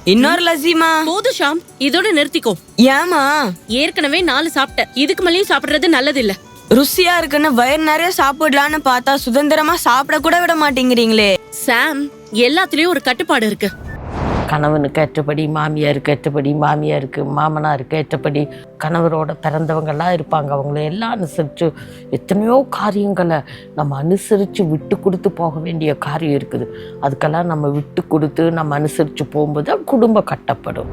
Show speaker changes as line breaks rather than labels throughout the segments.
இன்னொரு லஸ்ஸிமா.
போது ஷாம், இதோட நிறுத்திக்கோ.
ஏமா?
ஏற்கனவே 4 சாப்பிட்ட, இதுக்கு மேலேயும் சாப்பிடுறது நல்லது இல்ல.
ருசியா இருக்குன்னு வயிறு நிறைய சாப்பிடலான்னு பார்த்தா சுதந்திரமா சாப்பிட கூட விட மாட்டேங்கிறீங்களே.
சாம், எல்லாத்துலயும் ஒரு கட்டுப்பாடு இருக்கு.
கணவனுக்கு ஏற்றபடி மாமியாருக்கு ஏற்றபடி மாமியாருக்கு, மாமனாருக்கு ஏற்றபடி கணவரோட பிறந்தவங்கெல்லாம் இருப்பாங்க. அவங்கள எல்லாம் அனுசரித்து எத்தனையோ காரியங்களை நம்ம அனுசரித்து விட்டு கொடுத்து போக வேண்டிய காரியம் இருக்குது. அதுக்கெல்லாம் நம்ம விட்டு கொடுத்து நம்ம அனுசரித்து போகும்போது குடும்பம் கட்டப்படும்.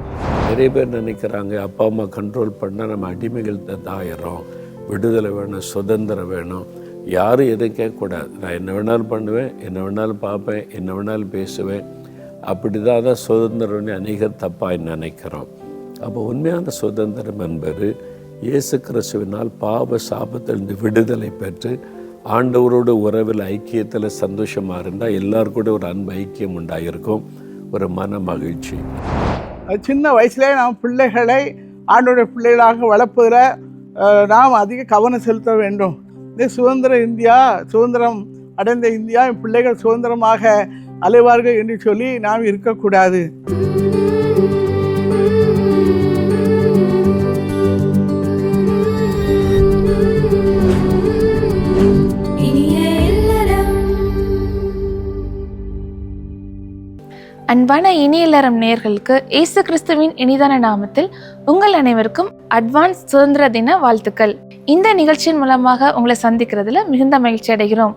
நிறைய பேர் நினைக்கிறாங்க அப்பா அம்மா கண்ட்ரோல் பண்ணால் நம்ம அடிமைகள் தாயிரோம், விடுதலை வேணும், சுதந்திரம் வேணும், யாரும் எதுவும் கேட்கக்கூடாது, நான் என்ன வேணாலும் பண்ணுவேன், என்ன வேணாலும் பார்ப்பேன், என்ன வேணாலும் பேசுவேன், அப்படி தான் சுதந்திரம்னு அநேகர் தப்பாக நினைக்கிறோம். அப்போ உண்மையான சுதந்திரம் என்பது இயேசு கிறிஸ்துவினால் பாவ சாபத்திலிருந்து விடுதலை பெற்று ஆண்டவரோட உறவில் ஐக்கியத்தில் சந்தோஷமாக இருந்தால் எல்லாருக்கூட ஒரு அன்பு ஐக்கியம் உண்டாயிருக்கும், ஒரு மன மகிழ்ச்சி.
சின்ன வயசுலேயே நாம் பிள்ளைகளை ஆண்டோடைய பிள்ளைகளாக வளர்ப்பதில் நாம் அதிக கவனம் செலுத்த வேண்டும். இந்த சுதந்திரம் அடைந்த இந்தியா பிள்ளைகள் சுதந்திரமாக அலைவார்கள் என்று சொல்லி நாம் இருக்கக்கூடாது.
அன்பான இனிய இல்லறம் நேயர்களுக்கு இயேசு கிறிஸ்துவின் இனிதான நாமத்தில் உங்கள் அனைவருக்கும் அட்வான்ஸ் சுதந்திர தின வாழ்த்துக்கள். இந்த நிகழ்ச்சியின் மூலமாக உங்களை சந்திக்கிறதுல மிகுந்த மகிழ்ச்சி அடைகிறோம்.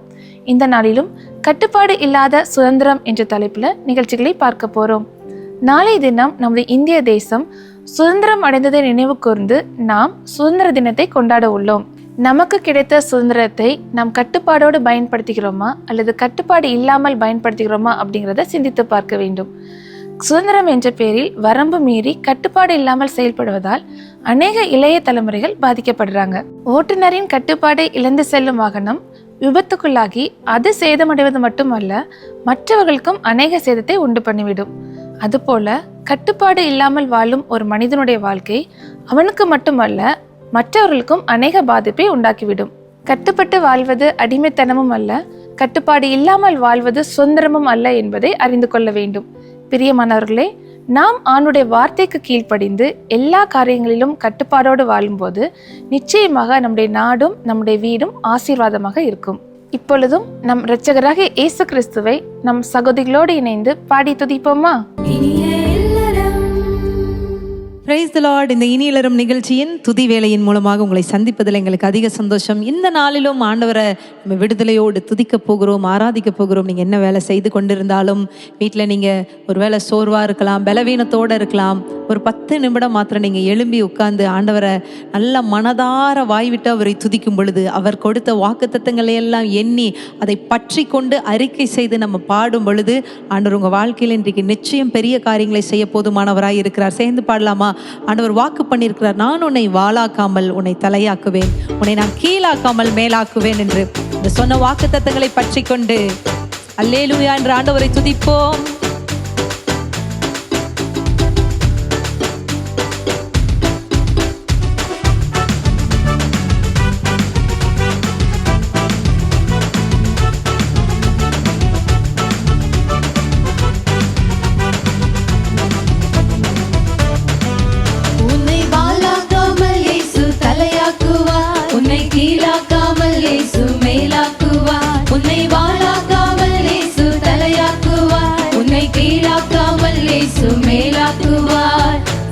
இந்த நாளிலும் கட்டுப்பாடு இல்லாத சுதந்திரம் என்ற தலைப்பில் நிகழ்ச்சிகளை பார்க்க போகிறோம். நாளை தினம் நமது இந்திய தேசம் சுதந்திரம் அடைந்ததை நினைவு கூர்ந்து நாம் சுதந்திர தினத்தை கொண்டாட உள்ளோம். நமக்கு கிடைத்த சுதந்திரத்தை நாம் கட்டுப்பாடோடு பயன்படுத்துகிறோமா அல்லது கட்டுப்பாடு இல்லாமல் பயன்படுத்துகிறோமா அப்படிங்கிறத சிந்தித்து பார்க்க வேண்டும். சுதந்திரம் என்ற பெயரில் வரம்பு மீறி கட்டுப்பாடு இல்லாமல் செயல்படுவதால் அநேக இளைய தலைமுறைகள் பாதிக்கப்படுறாங்க. ஓட்டுநரின் கட்டுப்பாடை இழந்து செல்லும் வாகனம் விபத்துக்குள்ளாகி அது சேதமடைவது மட்டுமல்ல, மற்றவர்களுக்கும் அநேக சேதத்தை உண்டு பண்ணிவிடும். அதுபோல கட்டுப்பாடு இல்லாமல் வாழும் ஒரு மனிதனுடைய வாழ்க்கை அவனுக்கு மட்டுமல்ல, மற்றவர்களுக்கும் அநேக பாதிப்பை உண்டாக்கிவிடும். கட்டுப்பட்டு வாழ்வது அடிமைத்தனமும் அல்ல, கட்டுப்பாடு இல்லாமல் வாழ்வது சுதந்திரமும் அல்ல என்பதை அறிந்து கொள்ள வேண்டும். பிரியமானவர்களே, நாம் ஆணுடைய வார்த்தைக்கு கீழ்ப்படிந்து எல்லா காரியங்களிலும் கட்டுப்பாடோடு வாழும்போது நிச்சயமாக நம்முடைய நாடும் நம்முடைய வீடும் ஆசீர்வாதமாக இருக்கும். இப்பொழுதும் நம் இரட்சகராக இயேசு கிறிஸ்துவை நம் சகோதரிகளோடு இணைந்து பாடி துதிப்போமா?
Praise the Lord. இந்த இனியலரும் நிகழ்ச்சியின் துதி வேளையின் மூலமாக உங்களை சந்திப்பதில் எங்களுக்கு அதிக சந்தோஷம். இந்த நாளிலும் ஆண்டவரை நம்ம விடுதலையோடு துதிக்க போகிறோம், ஆராதிக்க போகிறோம். நீங்கள் என்ன வேலை செய்து கொண்டிருந்தாலும், வீட்டில் நீங்கள் ஒரு வேளை சோர்வாக இருக்கலாம், பலவீனத்தோடு இருக்கலாம், ஒரு 10 நிமிடம் மாத்திரம் நீங்கள் எழும்பி உட்கார்ந்து ஆண்டவரை நல்ல மனதார வாய்விட்டு அவரை துதிக்கும் பொழுது அவர் கொடுத்த வாக்குத்தத்தங்களை எல்லாம் எண்ணி அதை பற்றி கொண்டு அறிக்கை செய்து நம்ம பாடும் பொழுது ஆண்டவர் உங்கள் வாழ்க்கையில் இன்றைக்கு நிச்சயம் பெரிய காரியங்களை செய்ய போதுமானவராய் இருக்கிறார். சேர்ந்து பாடலாமா? ஆண்டவர் வாக்கு பண்ணியிருக்கிறார், நான் உன்னை வாளாக்காமல் உன்னை தலையாக்குவேன், உன்னை நான் கீழாக்காமல் மேலாக்குவேன் என்று இந்த சொன்ன வாக்கு தத்தங்களை பற்றி கொண்டு அல்லேலூயா என்று ஆண்டவரை துதிப்போம்.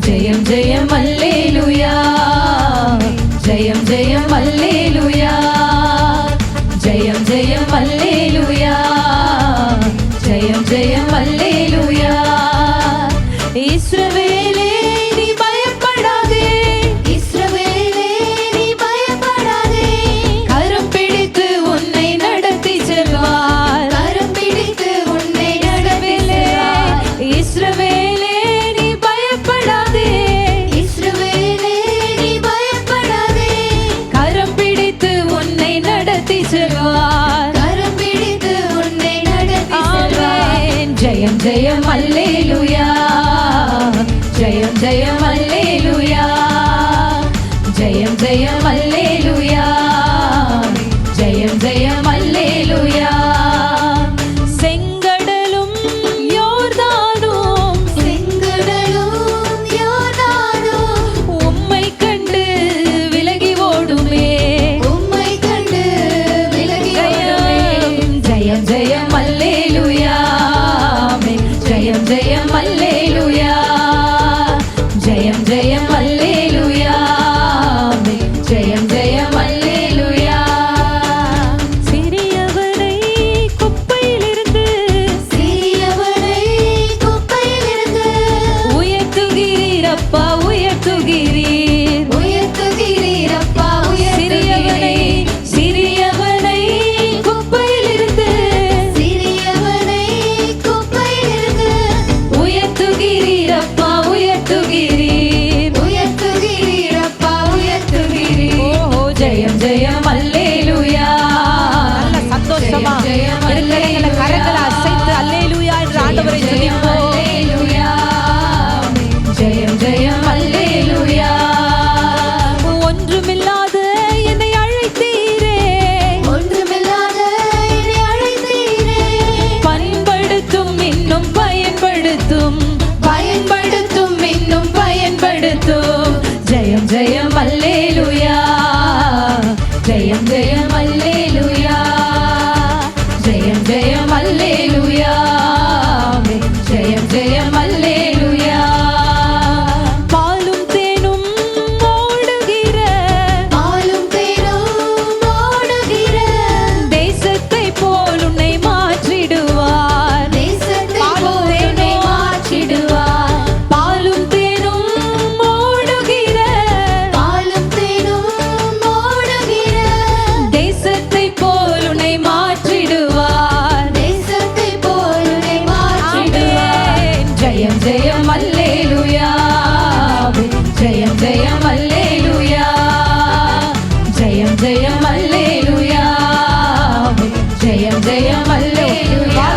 ஜெயம் ஜெயம் அல்லேலூயா, ஜெயம் ஜெயம் அல்லேலூயா, ஜெயம் ஜெயம் அல்லேலூயா, ஜெயம் ஜெயம் அல்லேலூயா. இஸ்ரவேலே நீ பயப்படாதே, இஸ்ரவேலே நீ பயப்படாதே, கரம் பிடித்து உன்னை நடத்தி செல்வார், கரம் பிடித்து உன்னை நடத்தி செல்வார். இஸ்ரவேலே நீ பயப்படாதே, இஸ்ரவேலே நீ பயப்படாதே, கரம் பிடித்து உன்னை நடத்தி செல்வார், கரம் பிடித்து உன்னை நடத்தி செல்வார். ஜெயம் ஜெயம் அல்லேலூயா, ஜெயம் ஜெயம் அல்லேலூயா, ஜெயம் ஜெயம் அல்லேலூயா, ஜெயம் ஜெயம் அல்லேலூயா. செங்கடலும் யோர்தானும், செங்கடலும் ஜெயம் அல்லேலூயா ஜெயம் ஜெயம் அல்லேலூயா ஜெயம் ஜெயம் அல்லேலூயா
பாலும் தேனும் ஓடுகிற தேசத்தை போல் உன்னை மாற்றிடுவார். பாலும் தேனும் ஓடுகிற தேசத்தை போல் உன்னை மாற்றிடுவார். ஆமென்.
ஜெயம் ஜெயம் அல்லேலூயா ஜெயம் ஜெயம் அல்லேலூயா ஜெயம் ஜெயம் அல்லேலூயா ஜெயம் ஜெயம் அல்லேலூயா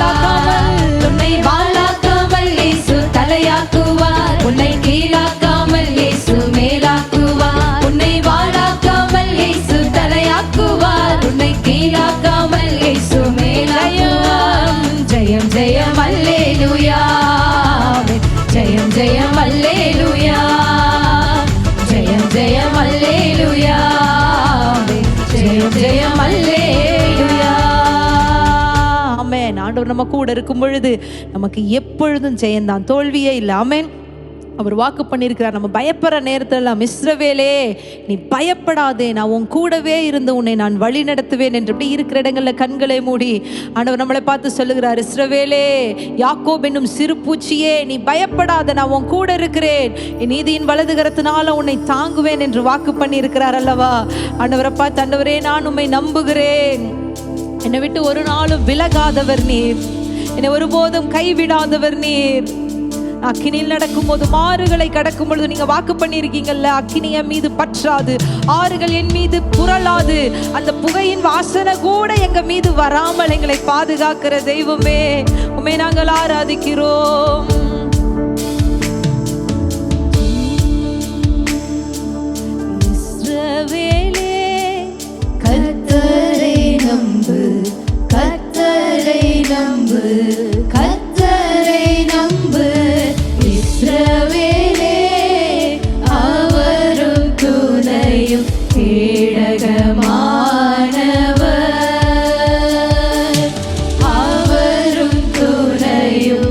உன்னை வாழாக்காமல் இயேசு தலையாக்குவார் உன்னை கீழாக்காமல் இயேசு மேலாக்குவார் உன்னை வாழாக்காமல் இயேசு தலையாக்குவார் உன்னை கீழாக்காமல் இயேசு மேலாக்குவார் ஜெயம் ஜெயம் அல்லேலூயா ஜெயம் ஜெயம் அல்லேலூயா ஜெயம் ஜெயம் அல்லேலூயா ஜெயம் ஜெயம் அல்லேலூயா.
ஆமென். ஆண்டவர் நம்ம கூட இருக்கும் பொழுது நமக்கு எப்பொழுதும் ஜெயம்தான், தோல்வியே இல்லை. ஆமென். அவர் வாக்கு பண்ணியிருக்கிறார். நம்ம பயப்படுற நேரத்தில் எல்லாம் இஸ்ரவேலே நீ பயப்படாதே, நான் உன் கூடவே இருந்து உன்னை நான் வழி நடத்துவேன் என்று இப்படி இருக்கிற இடங்களில் கண்களை மூடி ஆண்டவர் நம்மளை பார்த்து சொல்லுகிறார், இஸ்ரவேலே யாக்கோப் என்னும் சிறு பூச்சியே நீ பயப்படாத, நான் உன் கூட இருக்கிறேன், என் நீதியின் வலது கரத்தினால உன்னை தாங்குவேன் என்று வாக்கு பண்ணி இருக்கிறார் அல்லவா. ஆண்டவரை பார்த்து, ஆண்டவரே நான் உம்மை நம்புகிறேன், என்னை விட்டு ஒரு நாளும் விலகாதவர் நீர், என்னை ஒருபோதும் கைவிடாதவர் நீர். அக்கினியில் நடக்கும் போது ஆறுகளை கடக்கும் பொழுது நீங்க வாக்கு பண்ணியிருக்கீங்கல்ல, அக்கினி என் மீது பற்றாது, ஆறுகள் என் மீது புரளாது, அந்த புகையின் வாசனை கூட எங்க மீது வராமல் எங்களை பாதுகாக்கிற தெய்வமே, உம்மை நாங்கள் ஆராதிக்கிறோம். இஸ்ரவேலே
கர்த்தரை நம்பு கர்த்தரை நம்பு கர்த்தரை நம்பு இஸ்ரவேலே அவரும் துணையும் கேடகமானவர் அவரும் துணையும்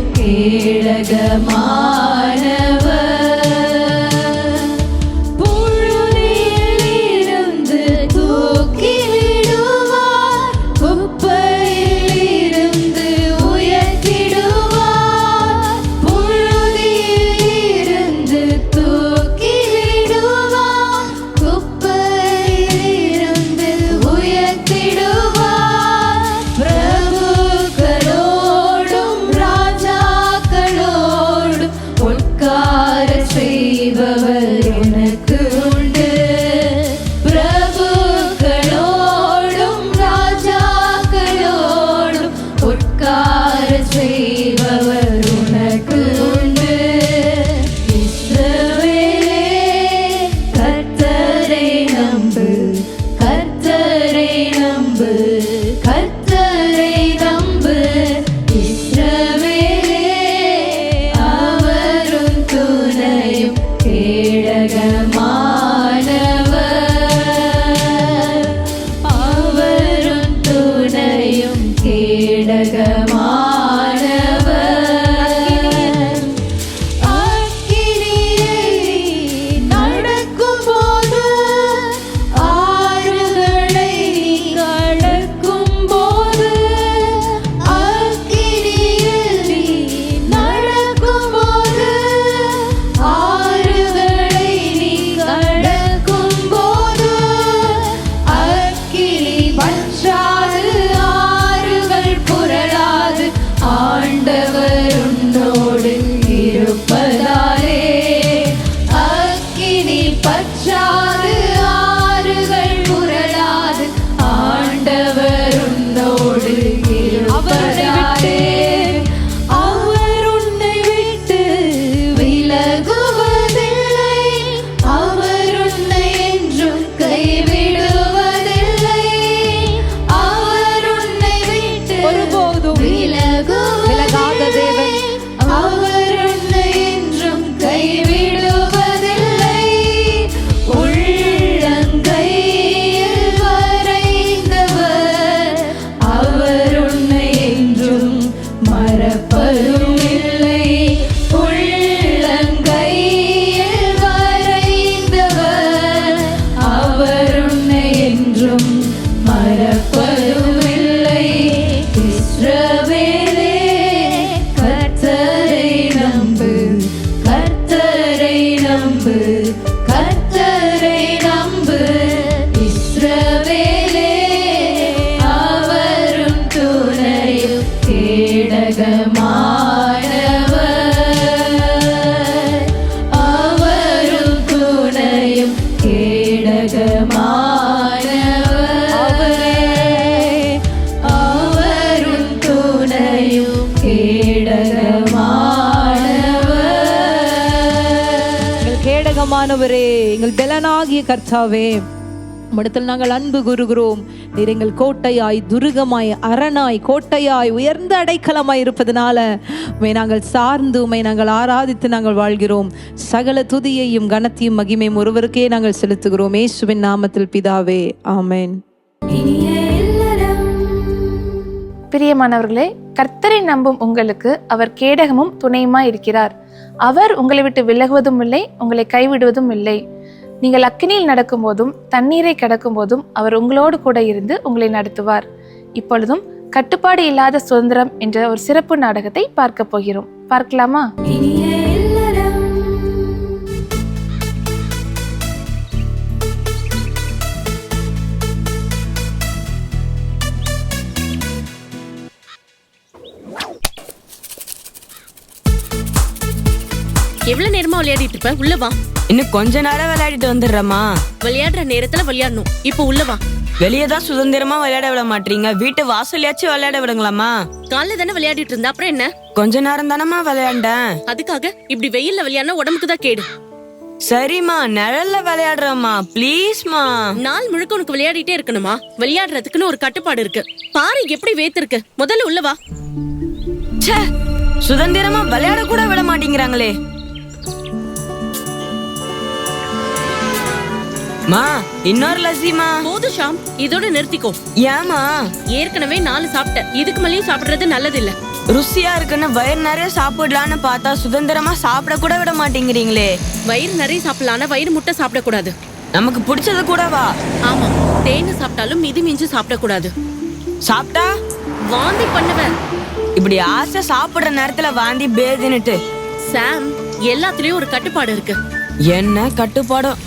கேடகமானவர் புழுதியில் இருந்து தூக்கி விடுவார் குப்பையில் இருந்து உயர்த்திடுவார் புழுதியில் இருந்து தூக்கி விடுவார் குப்பையில் இருந்து உயர்த்திடுவார் பிரபுக்களோடும் ராஜாக்களோடும் உட்கார செய்பவர் எனக்கு உண்டு பிரபுக்களோடும் ராஜாக்களோடும் உட்கார செய்பவர் உனக்கு உண்டு இஸ்ரவேலே கர்த்தரை நம்பு கர்த்தரை நம்பு கர்த்தரை நம்பு இஸ்ரவேலே அவரும் துணையும் கேடகமானவர் அவரும் துணையும் கேடகமானவர் அக்கினியை நடக்கும் போது ஆறுகளை கடக்கும் போது அக்கினியில் நீ நடக்கும் போது ஆறுகளை நீ கடக்கும் போது அக்கினி பற்றாது ஆறுகள் புரளாது ஆண்டவர் உன்னோடு இருப்பதாலே அக்கினி பற்றாது ஆறுகள் புரளாது ஆண்டவர் உன்னோடு இருப்பதாலே அவர் உன்னை விட்டு விலகுவதில்லை அவர் உன்னை என்றும் கைவிடுவதில்லை இழப்பதுமில்லை. இஸ்ரவேலே கர்த்தரை நம்பு, கர்த்தரை நம்பு, கர்த்தரை நம்பு. இஸ்ரவேலே அவரும் துணையும் கேடகமானவர், அவரும் துணையும் கேடகமானவர், அவரும் துணையும் கேடகமானவர்.
எங்கள் கேடகமானவரே, எங்கள் பெலனாகிய கர்த்தாவே, உம்மிடத்தில் நாங்கள் அன்பு கூறுகிறோம். நீர் எங்கள் கோட்டையாய், துருகமாய், அரணாய், கோட்டையாய், உயர்ந்த அடைக்கலமாய் இருப்பதனால உம்மை நாங்கள் சார்ந்து, உம்மை நாங்கள் ஆராதித்து நாங்கள் வாழ்கிறோம். சகல துதியையும் கனத்தையும் மகிமையும் ஒருவருக்கே நாங்கள் செலுத்துகிறோம். இயேசுவின் நாமத்தில் பிதாவே, ஆமென்.
பிரியமானவர்களே, கர்த்தரை நம்பும் உங்களுக்கு அவர் கேடகமும் துணையுமாய் இருக்கிறார். அவர் உங்களை விட்டு விலகுவதும் இல்லை, உங்களை கைவிடுவதும் இல்லை. நீங்கள் அக்கினியில் நடக்கும் போதும் தண்ணீரை கடக்கும் போதும் அவர் உங்களோடு கூட இருந்து உங்களை நடத்துவார். இப்பொழுதும் கட்டுப்பாடு இல்லாத சுதந்திரம் என்ற ஒரு சிறப்பு நாடகத்தை பார்க்க போகிறோம். பார்க்கலாமா?
எவ்வளவு நேரமா விளையாடிட்டு இருப்ப? உள்ள வா.
இன்னும் கொஞ்ச நேரம் விளையாடிட்டு வந்துடுறமா.
விளையாடுற நேரத்துல விளையாடணும். இப்ப உள்ள வா.
வெளியே தான் சுதந்திரமா விளையாட விட மாட்டீங்க. வீட்டு வாசல்யாச்சும் விளையாட விடுங்களாமா.
காலைல தானே விளையாடிட்டு இருந்தா, அப்புறம் என்ன?
கொஞ்ச நேரம் தானமா விளையாண்டேன்.
அதுக்காக இப்படி வெயில்ல விளையாடினா உடம்புக்கு தான் கேடு.
சரிம்மா, நிழல்ல விளையாடுறோம்மா, ப்ளீஸ்மா.
நாள் முழுக்க உனக்கு விளையாடிட்டே இருக்கணுமா? விளையாடுறதுக்குன்னு ஒரு கட்டுப்பாடு இருக்கு. பாரு எப்படி வேத்திருக்கு. முதல்ல உள்ள வா.
ச்சே, சுதந்திரமா விளையாட கூட விட மாட்டேங்கிறாங்களே. மா, இன்னொரு லஸ்ஸிமா.
போதும் ஷாம், இதோட நிறுத்திக்கோ.
ஏமா?
ஏற்கனவே 4 சாப்பிட்ட. இதுக்கு மேலேயும் சாப்பிடுறது நல்லது இல்ல.
ருசியா இருக்குன்னு வயிறு நிறைய சாப்பிடலான்னு பார்த்தா சுதந்திரமா சாப்பிட கூட விட மாட்டேங்கிறீங்களே.
வயிறு நிறைய சாப்பிடலாம்னா வயிறு முட்டை சாப்பிடக்கூடாது.
நமக்கு பிடிச்சது கூடவா?
ஆமா, தேனை சாப்பிட்டாலும் மிதி மிஞ்சு சாப்பிடக்கூடாது.
சாப்பிட்டா
வாந்தி பண்ணுவேன்.
இப்படி ஆசை சாப்பிடுற நேரத்துல வாந்தி பேதுன்னுட்டு.
சாம், எல்லாத்துலயும் ஒரு கட்டுப்பாடு இருக்கு.
என்ன கட்டுப்பாடும்?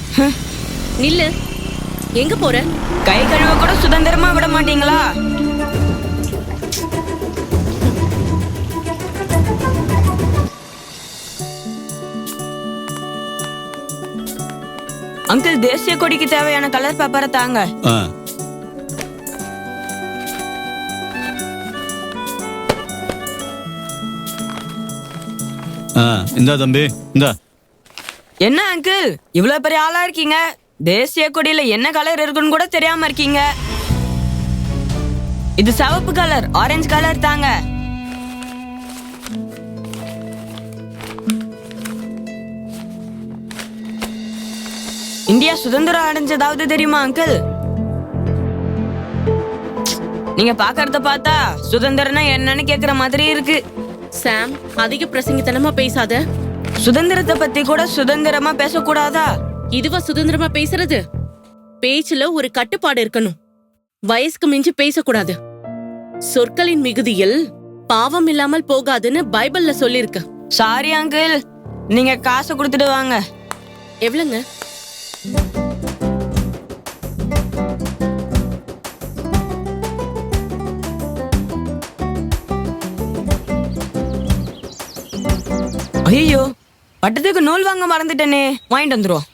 நில்லு. எங்க போற?
கை கழுவ கூட சுதந்திரமா விட மாட்டீங்களா? அங்கிள், தேசிய கொடிக்கு தேவையான கலர் பேப்பரை தாங்க.
இந்தா தம்பி, இந்தா.
என்ன அங்கிள், இவ்வளவு பெரிய ஆளா இருக்கீங்க, தேசிய கொடியில என்ன கலர் இருக்குன்னு கூட தெரியாம இருக்கீங்க. இது சிவப்பு கலர், ஆரஞ்சு கலர் தாங்க. இந்தியா சுதந்திரம் அடைஞ்சதாவது தெரியுமா அங்கிள்? நீங்க பாக்கறத பார்த்தா சுதந்திரம்னா என்னன்னு கேக்குற மாதிரி இருக்கு.
சாம், அதிக பிரசங்கித்தனமா பேசாத.
சுதந்திரத்தை பத்தி கூட சுதந்திரமா பேசக்கூடாதா?
இதுவா சுதந்திரமா பேசுறது? பேச்சுல ஒரு கட்டுப்பாடு இருக்கணும். வயசுக்கு மிஞ்சி பேசக்கூடாது. சொற்களின் மிகுதியில் பாவம் இல்லாமல் போகாதுன்னு பைபிள்ல சொல்லிருக்கு.
சாரி அங்கிள், நீங்க காசை கொடுத்துட்டு வாங்க.
எவ்வளவுங்க?
ஐயோ, பட்டத்துக்கு நூல் வாங்க மறந்துட்டேனே. வாங்கிட்டு வந்துருவோம்.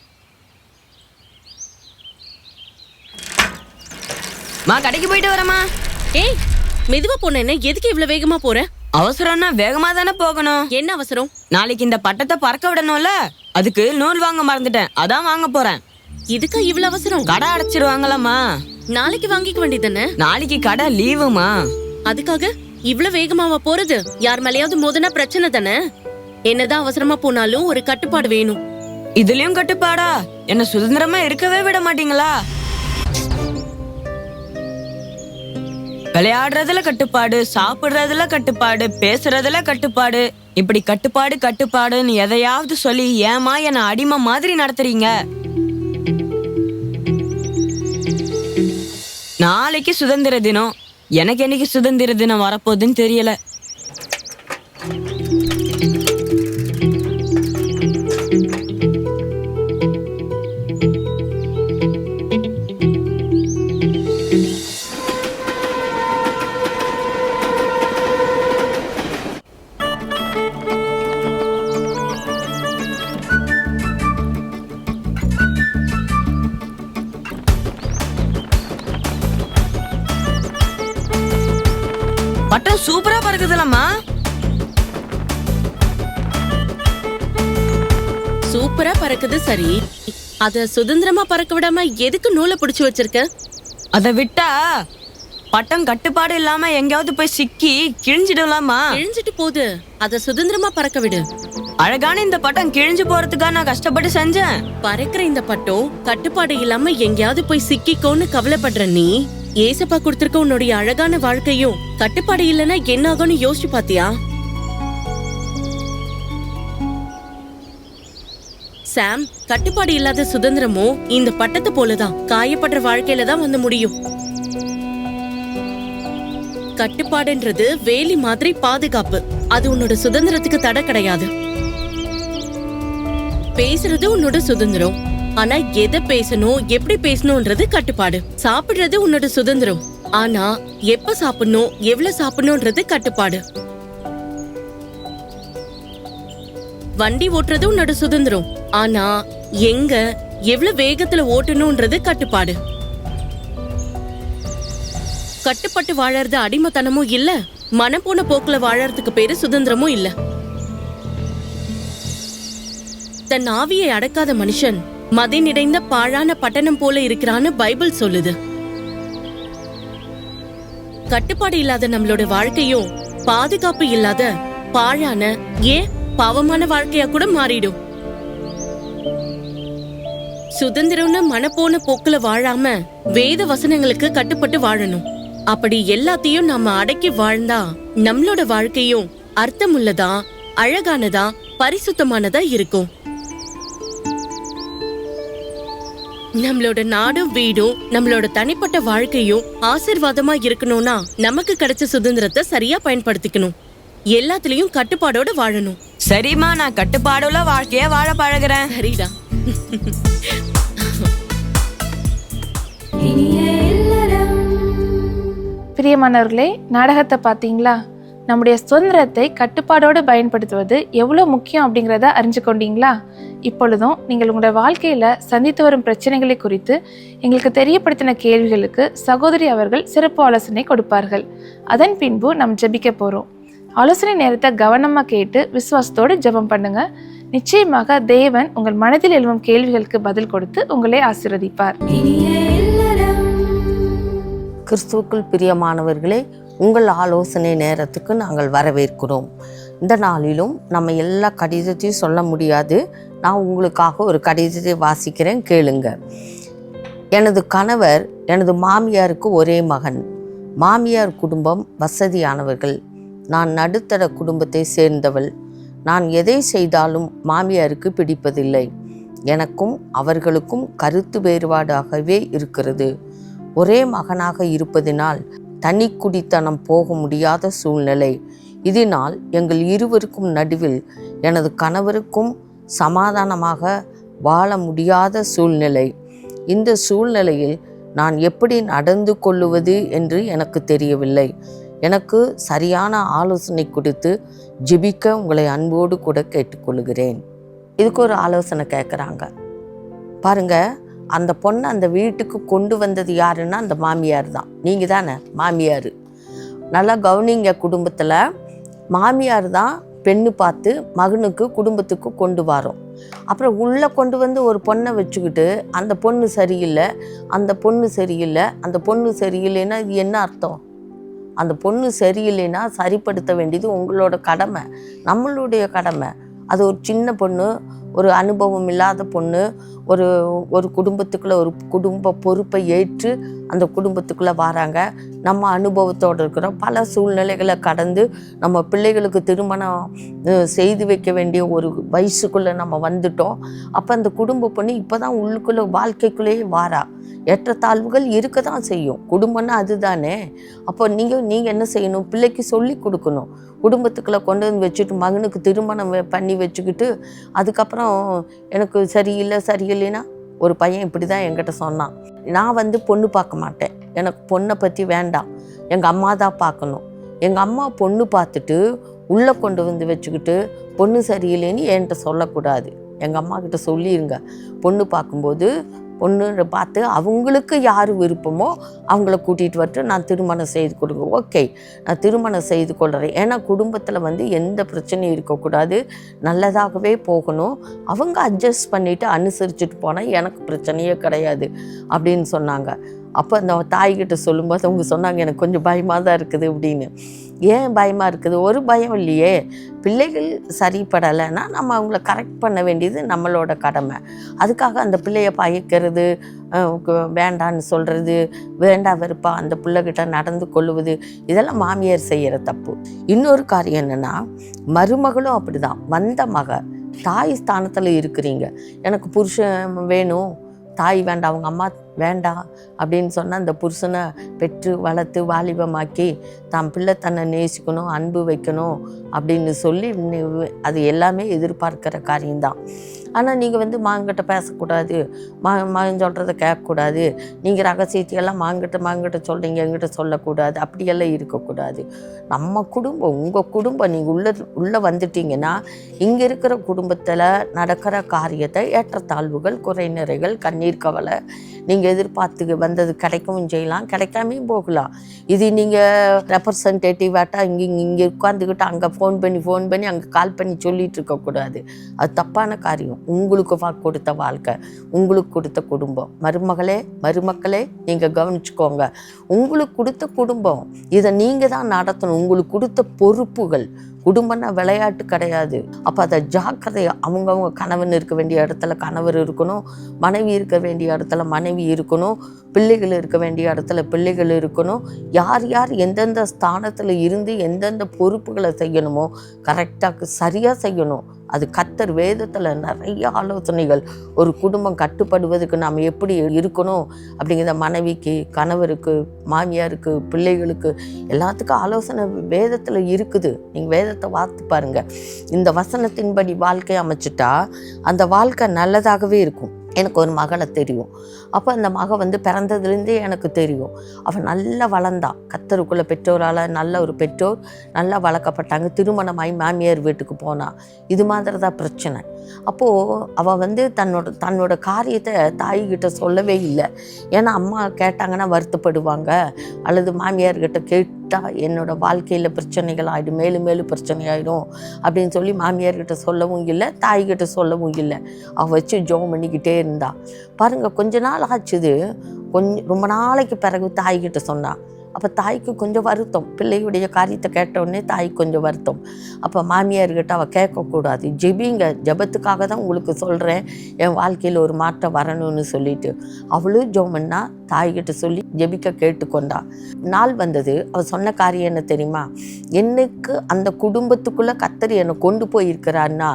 மா, கடைக்கு போயிட்டு வரமா.
ஏய், மெதுவா போனேன்னு எதுக்கு இவ்வளவு வேகமா போற?
அவசரம்னா வேகமா தானே போகணும்.
என்ன அவசரம்?
நாளைக்கு இந்த பட்டத்தை பறக்க விடணும்ல, அதுக்கு நூல் வாங்க மறந்துட்டேன், அதான் வாங்க போறேன்.
இதுக்கா இவ்வளவு அவசரம்?
கடை அடைச்சிருவாங்களாமா.
நாளைக்கு வாங்கிக்க வேண்டியதானே?
நாளைக்கு கடை லீவுமா.
அதுக்காக இவ்வளவு வேகமாவா போறது? யார் மேலயாவது மோதுனா பிரச்சனை தானே. என்னதான் அவசரமா போனாலும் ஒரு கட்டுப்பாடு வேணும்.
இதுலயும் கட்டுப்பாடா? என்ன சுதந்திரமா இருக்கவே விட மாட்டீங்களா? விளையாடுறதுல கட்டுப்பாடு, சாப்பிடுறதுல கட்டுப்பாடு, பேசுறதுல கட்டுப்பாடு, இப்படி கட்டுப்பாடு கட்டுப்பாடுன்னு எதையாவது சொல்லி ஏமா என்ன அடிமை மாதிரி நடத்துறீங்க? நாளைக்கு சுதந்திர தினம். எனக்கு என்னைக்கு சுதந்திர தினம் வரப்போகுதுன்னு தெரியல. பட்டம் சூப்பரா பறக்குதுலம்மா.
சூப்பரா பறக்குது சரி, அத சுதந்திரமா பறக்க விடாம எதுக்கு நூலை பிடிச்சு வச்சிருக்க?
அதை விட்டா பட்டம் கட்டுப்பாடு இல்லாம எங்கேயாவது போய் சிக்கி கிழிஞ்சிடலாமா?
கிழிஞ்சிட்டு போகுது, அத சுதந்திரமா பறக்க விடு.
அழகான இந்த பட்டம் கிழிஞ்சு போறதுக்காக நான் கஷ்டப்பட்டு செஞ்சேன்.
பறக்கிற இந்த பட்டம் கட்டுப்பாடு இல்லாம எங்கேயாவது போய் சிக்கிக்கோன்னு கவலைப்படுற நீ, ஏசப்பா கொடுத்திருக்க உன்னுடைய அழகான வாழ்க்கையும் கட்டுப்பாடு இல்லைன்னா என்ன ஆகும்னு யோசிச்சு பாத்தியா? சாம், கட்டுப்பாடு இல்லாத சுதந்திரமும் இந்த பட்டத்தை போலதான் காயப்படுற வாழ்க்கையில தான் வந்து முடியும். கட்டுப்பாடுன்றது வேலி மாதிரி பாதுகாப்பு, அது உன்னோட சுதந்திரத்துக்கு தடை கிடையாது. பேசுறது உன்னோட சுதந்திரம், ஆனா எதை பேசணும் எப்படி பேசணும்ன்றது கட்டுப்பாடு. சாப்பிடுறது உன்னோட சுதந்திரம், ஆனா எப்ப சாப்பிடணும் எவ்வளவு சாப்பிடணும்ன்றது கட்டுப்பாடு. வண்டி ஓட்டுறது உன்னோட சுதந்திரம், ஆனா எங்க எவ்வளவு வேகத்துல ஓட்டணும்ன்றது கட்டுப்பாடு. கட்டுப்பட்டு வாழறது அடிமைத்தனமும் இல்ல, மனம் போன போக்குல வாழறதுக்கு பேரு சுதந்திரமும் இல்ல. தன் ஆவியை அடக்காத மனுஷன் மதி நிறைந்த பாழான பட்டணம் போல இருக்கிறான்னு பைபிள் சொல்லுது. கட்டுப்பாடு இல்லாத நம்மளோட வாழ்க்கையும் பாதுகாப்பு இல்லாத பாழான ஏன் பாவமான வாழ்க்கையா கூட மாறிடும். சுதந்திரம்னு மனப்போன போக்குல வாழாம வேத வசனங்களுக்கு கட்டுப்பட்டு வாழணும். அப்படி எல்லாத்தையும் நாம அடக்கி வாழ்ந்தா நம்மளோட வாழ்க்கையும் அர்த்தமுள்ளதா, அழகானதா, பரிசுத்தமானதா இருக்கும். நம்மளோட நாடும் வீடும் நம்மளோட தனிப்பட்ட வாழ்க்கையும் ஆசீர்வாதமா இருக்கணும்னா நமக்கு கிடைச்ச சுதந்திரத்தை சரியா பயன்படுத்திக்கணும். எல்லாத்துலயும் கட்டுப்பாடோட வாழணும்.
சரிம்மா, நான் கட்டுப்பாடுள்ள வாழ்க்கைய வாழ பழகுறேன்.
சரிடா.
பிரியமானவர்களே, நாடகத்தை பார்த்தீங்களா? நம்முடைய சுதந்திரத்தை கட்டுப்பாடோடு பயன்படுத்துவது எவ்வளோ முக்கியம் அப்படிங்கிறத அறிஞ்சு கொண்டீங்களா? இப்பொழுதும் நீங்கள் உங்களோட வாழ்க்கையில் சந்தித்து வரும் பிரச்சனைகளை குறித்து எங்களுக்கு தெரியப்படுத்தின கேள்விகளுக்கு சகோதரி அவர்கள் சிறப்பு ஆலோசனை கொடுப்பார்கள். அதன் பின்பு நாம் ஜெபிக்க போகிறோம். ஆலோசனை நேரத்தை கவனமாக கேட்டு விசுவாசத்தோடு ஜெபம் பண்ணுங்க. நிச்சயமாக தேவன் உங்கள் மனதில் எழுவும் கேள்விகளுக்கு பதில் கொடுத்து உங்களை ஆசீர்வதிப்பார்.
கிறிஸ்துவுக்குள் பிரியமானவர்களே, உங்கள் ஆலோசனை நேரத்துக்கு நாங்கள் வரவேற்கிறோம். இந்த நாளிலும் நம்ம எல்லா கடிதத்தையும் சொல்ல முடியாது. நான் உங்களுக்காக ஒரு கடிதத்தை வாசிக்கிறேன், கேளுங்க. எனது கணவர் எனது மாமியாருக்கு ஒரே மகன். மாமியார் குடும்பம் வசதியானவர்கள். நான் நடுத்தர குடும்பத்தை சேர்ந்தவள். நான் எதை செய்தாலும் மாமியாருக்கு பிடிப்பதில்லை. எனக்கும் அவர்களுக்கும் கருத்து வேறுபாடாகவே இருக்கிறது. ஒரே மகனாக இருப்பதினால் தனி குடித்தனம் போக முடியாத சூழ்நிலை. இதனால் எங்கள் இருவருக்கும் நடுவில் எனது கணவருக்கும் சமாதானமாக வாழ முடியாத சூழ்நிலை. இந்த சூழ்நிலையில் நான் எப்படி நடந்து கொள்ளுவது என்று எனக்கு தெரியவில்லை. எனக்கு சரியான ஆலோசனை கொடுத்து ஜெபிக்க உங்களை அன்போடு கூட கேட்டுக்கொள்கிறேன். இதுக்கு ஒரு ஆலோசனை கேட்குறாங்க. பாருங்க, அந்த பொண்ணை அந்த வீட்டுக்கு கொண்டு வந்தது யாருன்னா அந்த மாமியார் தான். நீங்கள் தானே மாமியார். நல்லா கவனிங்க, குடும்பத்தில் மாமியார் தான் பெண்ணு பார்த்து மகனுக்கு குடும்பத்துக்கு கொண்டு வரோம். அப்புறம் உள்ளே கொண்டு வந்து ஒரு பொண்ணை வச்சுக்கிட்டு அந்த பொண்ணு சரியில்லை, அந்த பொண்ணு சரியில்லை, அந்த பொண்ணு சரியில்லைன்னா இது என்ன அர்த்தம்? அந்த பொண்ணு சரியில்லைன்னா சரிப்படுத்த வேண்டியது உங்களோட கடமை, நம்மளுடைய கடமை. அது ஒரு சின்ன பொண்ணு, ஒரு அனுபவம் இல்லாத பொண்ணு, ஒரு ஒரு குடும்பத்துக்குள்ளே ஒரு குடும்ப பொறுப்பை ஏற்று அந்த குடும்பத்துக்குள்ளே வராங்க. நம்ம அனுபவத்தோடு இருக்கிறோம். பல சூழ்நிலைகளை கடந்து நம்ம பிள்ளைகளுக்கு திருமணம் செய்து வைக்க வேண்டிய ஒரு வயசுக்குள்ளே நம்ம வந்துட்டோம். அப்போ அந்த குடும்ப பொண்ணு இப்போ தான் உள்ளுக்குள்ளே வாழ்க்கைக்குள்ளேயே வாரா. ஏற்றத்தாழ்வுகள் இருக்க தான் செய்யும். குடும்பம்னா அதுதானே. அப்போ நீங்கள் என்ன செய்யணும்? பிள்ளைக்கு சொல்லி கொடுக்கணும். குடும்பத்துக்குள்ளே கொண்டு வந்து வச்சுட்டு மகனுக்கு திருமணம் பண்ணி வச்சுக்கிட்டு அதுக்கப்புறம் எனக்கு சரியில்லைன்னா, ஒரு பையன் இப்படி தான் என்கிட்ட சொன்னான், நான் பொண்ணு பார்க்க மாட்டேன், எனக்கு பொண்ணை பற்றி வேண்டாம், எங்கள் அம்மா தான் பார்க்கணும். எங்கள் அம்மா பொண்ணு பார்த்துட்டு உள்ளே கொண்டு வந்து வச்சுக்கிட்டு பொண்ணு சரியில்லைன்னு என்கிட்ட சொல்லக்கூடாது. எங்கள் அம்மா கிட்ட சொல்லிடுங்க, பொண்ணு பார்க்கும்போது பொண்ணு பார்த்து அவங்களுக்கு யார் விருப்பமோ அவங்கள கூட்டிகிட்டு வரட்டு, நான் திருமணம் செய்து கொடுங்க. ஓகே, நான் திருமணம் செய்து கொள்கிறேன். ஏன்னா குடும்பத்தில் எந்த பிரச்சனையும் இருக்கக்கூடாது, நல்லதாகவே போகணும். அவங்க அட்ஜஸ்ட் பண்ணிவிட்டு அனுசரிச்சுட்டு போனால் எனக்கு பிரச்சனையே கிடையாது அப்படின்னு சொன்னாங்க. அப்போ அந்த தாய்கிட்ட சொல்லும்போது அவங்க சொன்னாங்க, எனக்கு கொஞ்சம் பயமாக தான் இருக்குது அப்படின்னு. ஏன் பயமாக இருக்குது? ஒரு பயம் இல்லையே. பிள்ளைகள் சரிப்படலைன்னா நம்ம அவங்கள கரெக்ட் பண்ண வேண்டியது நம்மளோட கடமை. அதுக்காக அந்த பிள்ளையை பயக்கிறது, வேண்டான்னு சொல்கிறது, வேண்டா வெறுப்பா அந்த பிள்ளைகிட்ட நடந்து கொள்ளுவது, இதெல்லாம் மாமியார் செய்கிற தப்பு. இன்னொரு காரியம் என்னென்னா, மருமகளும் அப்படி தான். வந்த மக தாய் ஸ்தானத்தில் இருக்கிறீங்க, எனக்கு புருஷன் வேணும், தாய் வேண்டாம், அவங்க அம்மா வேண்டாம் அப்படின்னு சொன்னால் அந்த புருஷனை பெற்று வளர்த்து வாலிபமாக்கி தான் பிள்ளை தன்னை நேசிக்கணும், அன்பு வைக்கணும் அப்படின்னு சொல்லி அது எல்லாமே எதிர்பார்க்கிற காரியம்தான். ஆனால் நீங்கள் மாங்கிட்ட பேசக்கூடாது, மகன் சொல்கிறத கேட்கக்கூடாது, நீங்கள் ரகசியத்தையெல்லாம் மாங்கிட்ட சொல்கிறீங்க, எங்கிட்ட சொல்லக்கூடாது, அப்படியெல்லாம் இருக்கக்கூடாது. நம்ம குடும்பம், உங்கள் குடும்பம், நீங்கள் உள்ளே வந்துட்டீங்கன்னா இங்கே இருக்கிற குடும்பத்தில் நடக்கிற காரியத்தை ஏற்றத்தாழ்வுகள், குறை நிறைகள், கண்ணீர் கவலை, நீங்கள் எதிர்பார்த்து வந்தது கிடைக்கவும் செய்யலாம், கிடைக்காமையும் போகலாம். இது நீங்கள் ரெப்ரசன்டேட்டிவாட்டா இங்கே உட்காந்துக்கிட்டு அங்கே ஃபோன் பண்ணி அங்கே கால் பண்ணி சொல்லிகிட்டு இருக்கக்கூடாது. அது தப்பான காரியம். உங்களுக்கு கொடுத்த வாழ்க்கை, உங்களுக்கு கொடுத்த குடும்பம். மருமக்களே நீங்கள் கவனிச்சுக்கோங்க. உங்களுக்கு கொடுத்த குடும்பம், இதை நீங்கள் தான் நடத்தணும். உங்களுக்கு கொடுத்த பொறுப்புகள். குடும்பம்னா விளையாட்டு கிடையாது. அப்போ அதை ஜாக்கிரதையாக அவங்கவுங்க கணவன் இருக்க வேண்டிய இடத்துல கணவர் இருக்கணும், மனைவி இருக்க வேண்டிய இடத்துல மனைவி இருக்கணும், பிள்ளைகள் இருக்க வேண்டிய இடத்துல பிள்ளைகள் இருக்கணும். யார் எந்தெந்த ஸ்தானத்தில் இருந்து எந்தெந்த பொறுப்புகளை செய்யணுமோ கரெக்டாக சரியாக செய்யணும். அது கர்த்தர் வேதத்தில் நிறைய ஆலோசனைகள். ஒரு குடும்பம் கட்டுப்படுவதுக்கு நாம் எப்படி இருக்கணும் அப்படிங்கிற மனைவிக்கு, கணவருக்கு, மாமியாருக்கு, பிள்ளைகளுக்கு எல்லாத்துக்கும் ஆலோசனை வேதத்தில் இருக்குது. நீங்கள் வேதத்தை வாசித்து பாருங்கள். இந்த வசனத்தின்படி வாழ்க்கையை அமைச்சிட்டா அந்த வாழ்க்கை நல்லதாகவே இருக்கும். எனக்கு ஒரு மகளை தெரியும். அப்போ அந்த மகள் பிறந்ததுலேருந்தே எனக்கு தெரியும். அவள் நல்லா வளர்ந்தான். கர்த்தருக்குள்ள பெற்றோரால் நல்ல ஒரு பெற்றோர், நல்லா வளர்க்கப்பட்டாங்க. திருமணமாகி மாமியார் வீட்டுக்கு போனான். இது மாதிரி தான் பிரச்சனை. அப்போது அவள் தன்னோட காரியத்தை தாய்கிட்ட சொல்லவே இல்லை. ஏன்னா அம்மா கேட்டாங்கன்னா வருத்தப்படுவாங்க, அல்லது மாமியார்கிட்ட கேட்டால் என்னோடய வாழ்க்கையில் பிரச்சனைகள் ஆகிடும், மேலும் பிரச்சனை ஆகிடும் அப்படின்னு சொல்லி மாமியார்கிட்ட சொல்லவும் இல்லை, தாய்கிட்ட சொல்லவும் இல்லை. அவள் வச்சு ஜெபம் பண்ணிக்கிட்டே இருந்தா. பாருங்கள், கொஞ்ச நாள் ஆச்சுது. ரொம்ப நாளைக்கு பிறகு தாய்கிட்ட சொன்னான். அப்போ தாய்க்கு கொஞ்சம் வருத்தம். பிள்ளையுடைய காரியத்தை கேட்டவுடனே தாய்க்கு கொஞ்சம் வருத்தம். அப்போ மாமியார்கிட்ட அவள் கேட்கக்கூடாது, ஜெபிங்க, ஜெபத்துக்காக தான் உங்களுக்கு சொல்கிறேன், என் வாழ்க்கையில் ஒரு மாற்றம் வரணும்னு சொல்லிட்டு அவளும் ஜெபம்னா தாய்கிட்ட சொல்லி ஜெபிக்க கேட்டுக்கொண்டா. நாள் வந்தது. அவள் சொன்ன காரியம் என்ன தெரியுமா? என்னைக்கு அந்த குடும்பத்துக்குள்ளே கர்த்தர் என்னை கொண்டு போயிருக்கிறான்னா,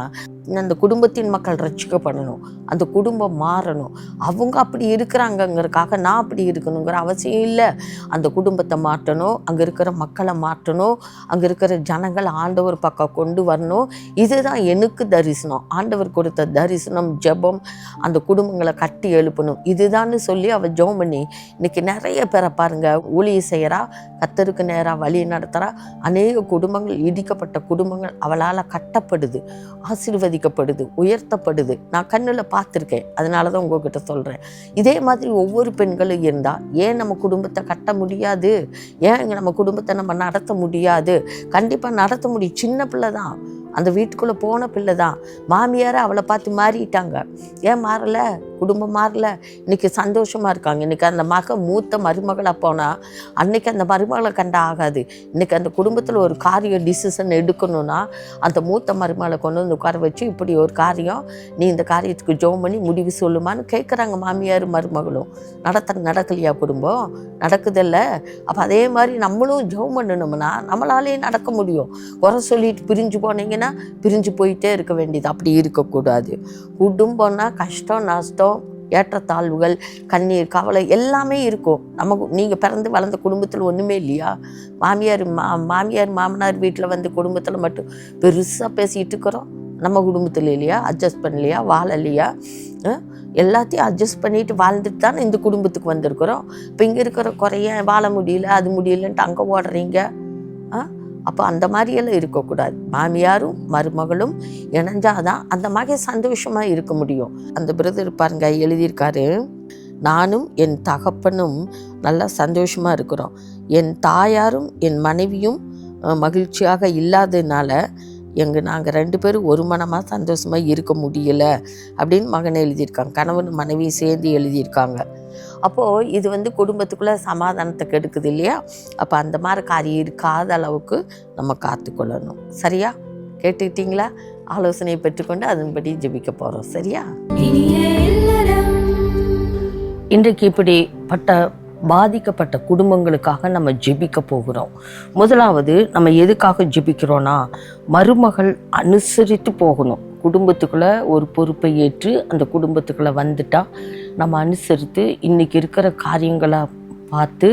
அந்த குடும்பத்தின் மக்கள் ரட்சிக்கப்படணும், அந்த குடும்பம் மாறணும். அவங்க அப்படி இருக்கிறாங்கங்கிறதுக்காக நான் அப்படி இருக்கணுங்கிற அவசியம் இல்லை. அந்த குடும்பத்தை மாற்றணும், அங்கே இருக்கிற மக்களை மாற்றணும், அங்கே இருக்கிற ஜனங்கள் ஆண்டவர் பக்கம் கொண்டு வரணும். இதுதான் எனக்கு தரிசனம். ஆண்டவர் கொடுத்த தரிசனம், ஜெபம், அந்த குடும்பங்களை கட்டி எழுப்பணும். இதுதான்னு சொல்லி அவள் ஜெபம் பண்ணி இன்னைக்கு நிறைய பேரை பாருங்க, ஊழியம் செய்கிறா, கர்த்தருக்கு நேராக வழி நடத்துகிறா. அநேக குடும்பங்கள், இடிக்கப்பட்ட குடும்பங்கள் அவளால் கட்டப்படுது, ஆசீர்வதிக்கப்படுது, உயர்த்தப்படுது. நான் கண்ணில் பார்த்துருக்கேன். அதனால தான் உங்ககிட்ட சொல்கிறேன். இதே மாதிரி ஒவ்வொரு பெண்களும் இருந்தால் ஏன் நம்ம குடும்பத்தை கட்ட முடியாது? ஏன் நம்ம குடும்பத்தை நம்ம நடத்த முடியாது? கண்டிப்பாக நடத்த முடியும். சின்ன பிள்ளை தான், அந்த வீட்டுக்குள்ளே போன பிள்ளை தான். மாமியாரை அவளை பார்த்து மாறிட்டாங்க. ஏன் மாறலை? குடும்பம் மாறல, இன்னைக்கு சந்தோஷமாக இருக்காங்க. இன்றைக்கி அந்த மூத்த மருமகளாக போனால் அன்னைக்கு அந்த மருமகளை கண்ட ஆகாது. இன்றைக்கி அந்த குடும்பத்தில் ஒரு காரியம் டிசிஷன் எடுக்கணும்னா அந்த மூத்த மருமகளை கொண்டு வந்து உட்கார வச்சு, இப்படி ஒரு காரியம், நீ இந்த காரியத்துக்கு ஜெபம் பண்ணி முடிவு சொல்லுமான்னு கேட்குறாங்க மாமியார் மருமகளும். நடக்கலையா குடும்பம்? நடக்குதில்ல. அப்போ அதே மாதிரி நம்மளும் ஜெபம் பண்ணணும்னா நம்மளாலே நடக்க முடியும். குறை சொல்லிட்டு பிரிஞ்சு போனீங்கன்னா பிரிஞ்சு போயிட்டே இருக்க வேண்டியது. அப்படி இருக்கக்கூடாது. குடும்பம்னா கஷ்டம், நஷ்டம், ஏற்றத்தாழ்வுகள், கண்ணீர், கவலை எல்லாமே இருக்கும். நீங்கள் பிறந்து வளர்ந்த குடும்பத்தில் ஒன்றுமே இல்லையா? மாமியார் மாமனார் வீட்டில் வந்து குடும்பத்தில் மட்டும் பெருசாக பேசிகிட்டு இருக்கிறோம். நம்ம குடும்பத்தில் இல்லையா? அட்ஜஸ்ட் பண்ணலையா? வாழலையா? எல்லாத்தையும் அட்ஜஸ்ட் பண்ணிட்டு வாழ்ந்துட்டு தானே இந்த குடும்பத்துக்கு வந்திருக்கிறோம். இப்போ இங்கே இருக்கிற குறைய வாழ முடியல, அது முடியலன்ட்டு அங்கே ஓடுறீங்க. அப்போ அந்த மாதிரியெல்லாம் இருக்கக்கூடாது. மாமியாரும் மருமகளும் இணைஞ்சாதான் அந்த மாதிரி சந்தோஷமாக இருக்க முடியும். அந்த பிரதர் பாருங்க எழுதியிருக்காரு, நானும் என் தகப்பனும் நல்லா சந்தோஷமாக இருக்கிறோம். என் தாயாரும் என் மனைவியும் மகிழ்ச்சியாக இல்லாததுனால நாங்கள் 2 பேரும் ஒரு மனமாக சந்தோஷமாக இருக்க முடியலை அப்படின்னு மகன் எழுதியிருக்காங்க. கணவன் மனைவியும் சேர்ந்து எழுதியிருக்காங்க. அப்போது இது வந்து குடும்பத்துக்குள்ளே சமாதானத்தை கெடுக்குது இல்லையா? அப்போ அந்த மாதிரி காரியம் இருக்காத அளவுக்கு நம்ம காத்துக்கொள்ளணும். சரியா? கேட்டுக்கிட்டீங்களா? ஆலோசனை பெற்றுக்கொண்டு அதன்படி ஜெபிக்க போகிறோம். சரியா? இன்றைக்கு இப்படிப்பட்ட பாதிக்கப்பட்ட குடும்பங்களுக்காக நம்ம ஜெபிக்க போகிறோம். முதலாவது நம்ம எதுக்காக ஜெபிக்கிறோன்னா, மருமகள் அனுசரித்து போகணும். குடும்பத்துக்குள்ளே ஒரு பொறுப்பை ஏற்று அந்த குடும்பத்துக்குள்ளே வந்துட்டா நம்ம அனுசரித்து இன்றைக்கி இருக்கிற காரியங்களை பார்த்து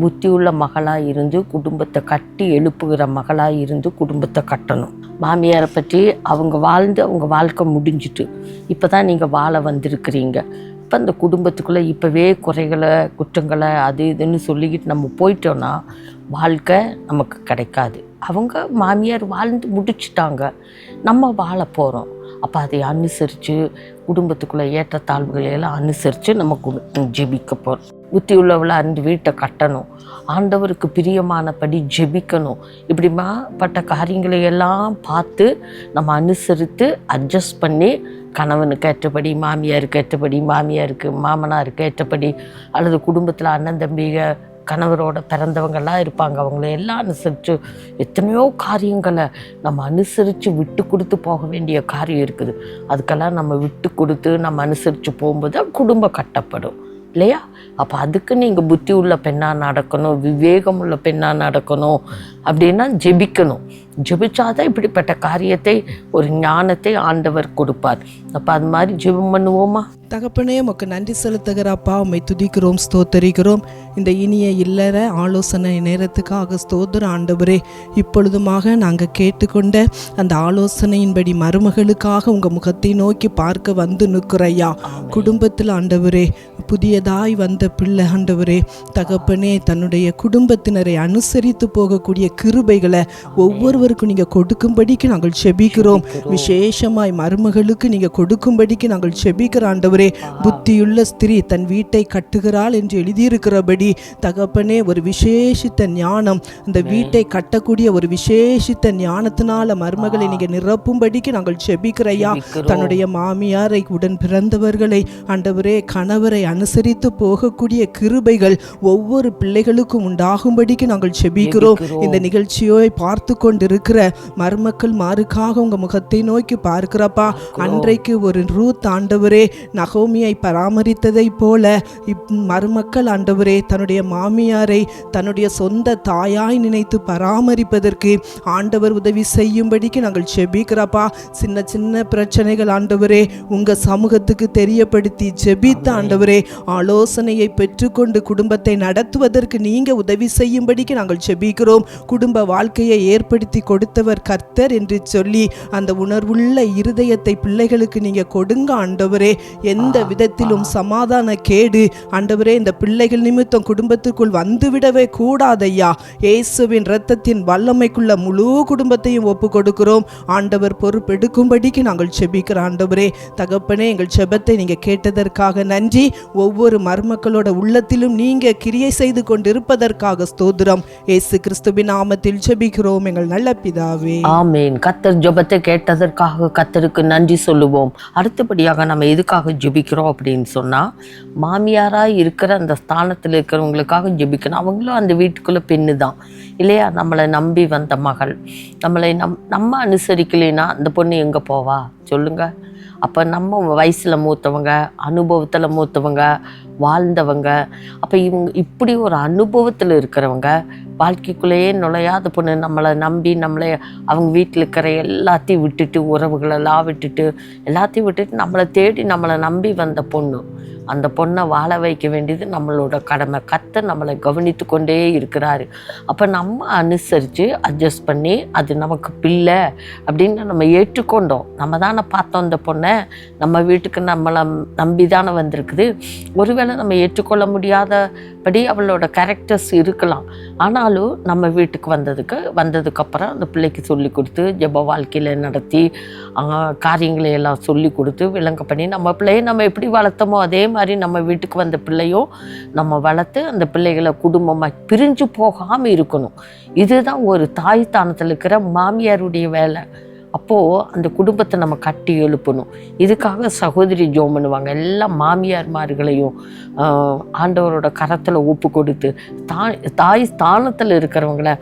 புத்தியுள்ள மகளாக இருந்து குடும்பத்தை கட்டி எழுப்புகிற மகளாக இருந்து குடும்பத்தை கட்டணும். மாமியாரை பற்றி அவங்க வாழ்ந்து அவங்க வாழ்க்கை முடிஞ்சிட்டு இப்போ தான் நீங்கள் வாழ வந்திருக்கிறீங்க. இப்போ அந்த குடும்பத்துக்குள்ளே இப்போவே குறைகளை குற்றங்களை அது இதுன்னு சொல்லிக்கிட்டு நம்ம போயிட்டோன்னா வாழ்க்கை நமக்கு கிடைக்காது. அவங்க மாமியார் வாழ்ந்து முடிச்சிட்டாங்க, நம்ம வாழ போகிறோம். அப்போ அதை அனுசரித்து குடும்பத்துக்குள்ளே ஏற்றத்தாழ்வுகளை எல்லாம் அனுசரித்து நம்ம ஜெபிக்க போகிறோம். புத்தி உள்ளவளாக இருந்து வீட்டை கட்டணும், ஆண்டவருக்கு பிரியமானபடி ஜெபிக்கணும். இப்படிப்பட்ட காரியங்களை எல்லாம் பார்த்து நம்ம அனுசரித்து அட்ஜஸ்ட் பண்ணி கணவனுக்கு ஏற்றபடி, மாமியாருக்கு ஏற்றபடி, மாமியாருக்கு மாமனாருக்கு ஏற்றபடி, அல்லது குடும்பத்தில் அண்ணன் தம்பிக கணவரோட பிறந்தவங்கள்லாம் இருப்பாங்க, அவங்கள எல்லாம் அனுசரித்து எத்தனையோ காரியங்களை நம்ம அனுசரித்து விட்டு கொடுத்து போக வேண்டிய காரியம் இருக்குது. அதுக்கெல்லாம் நம்ம விட்டு கொடுத்து நம்ம அனுசரித்து போகும்போது குடும்பம் கட்டப்படும் இல்லையா? அப்போ அதுக்கு நீங்கள் புத்தி உள்ள பெண்ணாக நடக்கணும், விவேகம் உள்ள பெண்ணாக நடக்கணும் அப்படின்னா ஜெபிக்கணும். ஜெபிச்சாதான் இப்படிப்பட்ட காரியத்தை ஒரு ஞானத்தை ஆண்டவர் கொடுப்பார். அப்போ அது மாதிரி ஜெபம் பண்ணுவோமா?
தகப்பனே, உமக்கு நன்றி செலுத்துகிறப்பா, உம்மை துதிக்கிறோம், ஸ்தோத்தரிக்கிறோம். இந்த இனிய இல்லற ஆலோசனை நேரத்துக்காக ஸ்தோத்திரம் ஆண்டவரே. இப்பொழுதுமாக நாங்கள் கேட்டுக்கொண்ட அந்த ஆலோசனையின்படி மருமகளுக்காக உங்கள் முகத்தை நோக்கி பார்க்க வந்து நிற்கிறையா. குடும்பத்தில் ஆண்டவரே புதியதாய் வந்த பிள்ளை ஆண்டவரே தகப்பனே தன்னுடைய குடும்பத்தினரை அனுசரித்து போகக்கூடிய கிருபைகளை ஒவ்வொருவருக்கும் நீங்கள் கொடுக்கும்படிக்கு நாங்கள் செபிக்கிறோம். விசேஷமாய் மருமகளுக்கு நீங்கள் கொடுக்கும்படிக்கு நாங்கள் செபிக்கிற ஆண்டவரே. புத்தியுள்ள ஸ்திரீ தன் வீட்டை கட்டுகிறாள் என்று எழுதியிருக்கிறபடி தகப்பனே ஒரு விசேஷித்த ஞானம், இந்த வீட்டை கட்டக்கூடிய ஒரு விசேஷித்த ஞானத்தினால மருமகளை நீங்க நிரப்பும்படிக்கு நாங்கள் செபிக்கிறையா. தன்னுடைய மாமியாரை, உடன் பிறந்தவர்களை ஆண்டவரே, கணவரை அனுசரித்து போகக்கூடிய கிருபைகள் ஒவ்வொரு பிள்ளைகளுக்கும் உண்டாகும்படிக்கு நாங்கள் செபிக்கிறோம். இந்த நிகழ்ச்சியை பார்த்து கொண்டிருக்கிற மருமக்கள் மாருக்காக உங்க முகத்தை நோக்கி பார்க்கிறப்பா. அன்றைக்கு ஒரு ரூத் ஆண்டவரே நகோமியை பராமரித்ததை போல மருமக்கள் ஆண்டவரே தன்னுடைய மாமியாரை தன்னுடைய சொந்த தாயாய் நினைத்து பராமரிப்பதற்கு ஆண்டவர் உதவி செய்யும்படிக்கு நாங்கள் செபிக்கிறப்பா. சின்ன சின்ன பிரச்சனைகள் ஆண்டவரே உங்க சமூகத்துக்கு தெரியப்படுத்தி ஜெபித்த ஆண்டவரே ஆலோசனையை பெற்றுக்கொண்டு குடும்பத்தை நடத்துவதற்கு நீங்க உதவி செய்யும்படிக்கு நாங்கள் செபிக்கிறோம். குடும்ப வாழ்க்கையை ஏற்படுத்தி கொடுத்தவர் கர்த்தர் என்று சொல்லி அந்த உணர்வுள்ள இருதயத்தை பிள்ளைகளுக்கு நீங்க கொடுங்க ஆண்டவரே. எந்த விதத்திலும் சமாதான கேடு ஆண்டவரே இந்த பிள்ளைகள் நிமித்தம் குடும்பத்துக்குள் வந்துவிடவே கூடாதையா. இயேசுவின் இரத்தத்தின் வல்லமைக்குள்ள முழு குடும்பத்தையும் ஒப்பு கொடுக்கிறோம். ஆண்டவர் பொறுப்பெடுக்கும்படிக்கு நாங்கள் செபிக்கிற ஆண்டவரே தகப்பனே, எங்கள் செபத்தை நீங்க கேட்டதற்காக நன்றி. ஒவ்வொரு மருமக்களோட உள்ளத்திலும் நீங்க கிரியை செய்து கொண்டிருப்பதற்காக ஸ்தோத்திரம். இயேசு கிறிஸ்துவின் நாமத்தில் செபிக்கிறோம் எங்கள் நல்ல பிதாவே.
ஆமேன். கத்தர் ஜெபத்தை கேட்டதற்காக கத்தருக்கு நன்றி சொல்லுவோம். அடுத்தபடியாக நம்ம எதுக்காக ஜெபிக்கிறோம் அப்படின்னு சொன்னா, மாமியாராக இருக்கிற அந்த ஸ்தானத்தில் இருக்கிறவங்களுக்காக ஜெபிக்கணும். அவங்களும் அந்த வீட்டுக்குள்ள பெண்ணு தான் இல்லையா? நம்மளை நம்பி வந்த மகள், நம்மளை நம்ம அனுசரிக்கலைன்னா அந்த பொண்ணு எங்கே போவா சொல்லுங்க? அப்போ நம்ம வயசில் மூத்தவங்க, அனுபவத்தில் மூத்தவங்க, வாழ்ந்தவங்க, அப்போ இவங்க இப்படி ஒரு அனுபவத்தில் இருக்கிறவங்க வாழ்க்கைக்குள்ளேயே நுழையாத பொண்ணு நம்மளை நம்பி நம்மளை அவங்க வீட்டில் இருக்கிற எல்லாத்தையும் விட்டுட்டு, உறவுகளெல்லாம் விட்டுட்டு, எல்லாத்தையும் விட்டுட்டு நம்மளை தேடி நம்மளை நம்பி வந்த பொண்ணு, அந்த பொண்ணை வாழ வைக்க வேண்டியது நம்மளோட கடமை. கர்த்தர் நம்மளை கவனித்து கொண்டே இருக்கிறாரு. அப்போ நம்ம அனுசரித்து அட்ஜஸ்ட் பண்ணி, அது நமக்கு பிள்ளை அப்படின்னு நம்ம ஏற்றுக்கொண்டோம். நம்ம தானே பார்த்தோம் அந்த பொண்ணை, நம்ம வீட்டுக்கு நம்மளை நம்பி தானே வந்திருக்குது. ஒருவேளை நம்ம ஏற்றுக்கொள்ள முடியாதபடி அவளோட கேரக்டர்ஸ் இருக்கலாம். ஆனாலும் நம்ம வீட்டுக்கு வந்ததுக்கப்புறம் அந்த பிள்ளைக்கு சொல்லி கொடுத்து, ஜெப வாழ்க்கையில் நடத்தி, காரியங்களை எல்லாம் சொல்லி கொடுத்து விளங்க பண்ணி, நம்ம பிள்ளையை நம்ம எப்படி வளர்த்தோமோ அதே மாதிரி நம்ம வீட்டுக்கு வந்த பிள்ளையும் நம்ம வளர்த்து அந்த பிள்ளைகளை குடும்பமாக பிரிஞ்சு போகாமல் இருக்கணும். இதுதான் ஒரு தாய் ஸ்தானத்தில் இருக்கிற மாமியாருடைய வேலை. அப்போது அந்த குடும்பத்தை நம்ம கட்டி எழுப்பணும். இதுக்காக சகோதரி ஜெபம் பண்ணுவாங்க. எல்லா மாமியார்மார்களையும் ஆண்டவரோட கரத்தில் ஒப்பு கொடுத்து, தாய் ஸ்தானத்தில் இருக்கிறவங்கள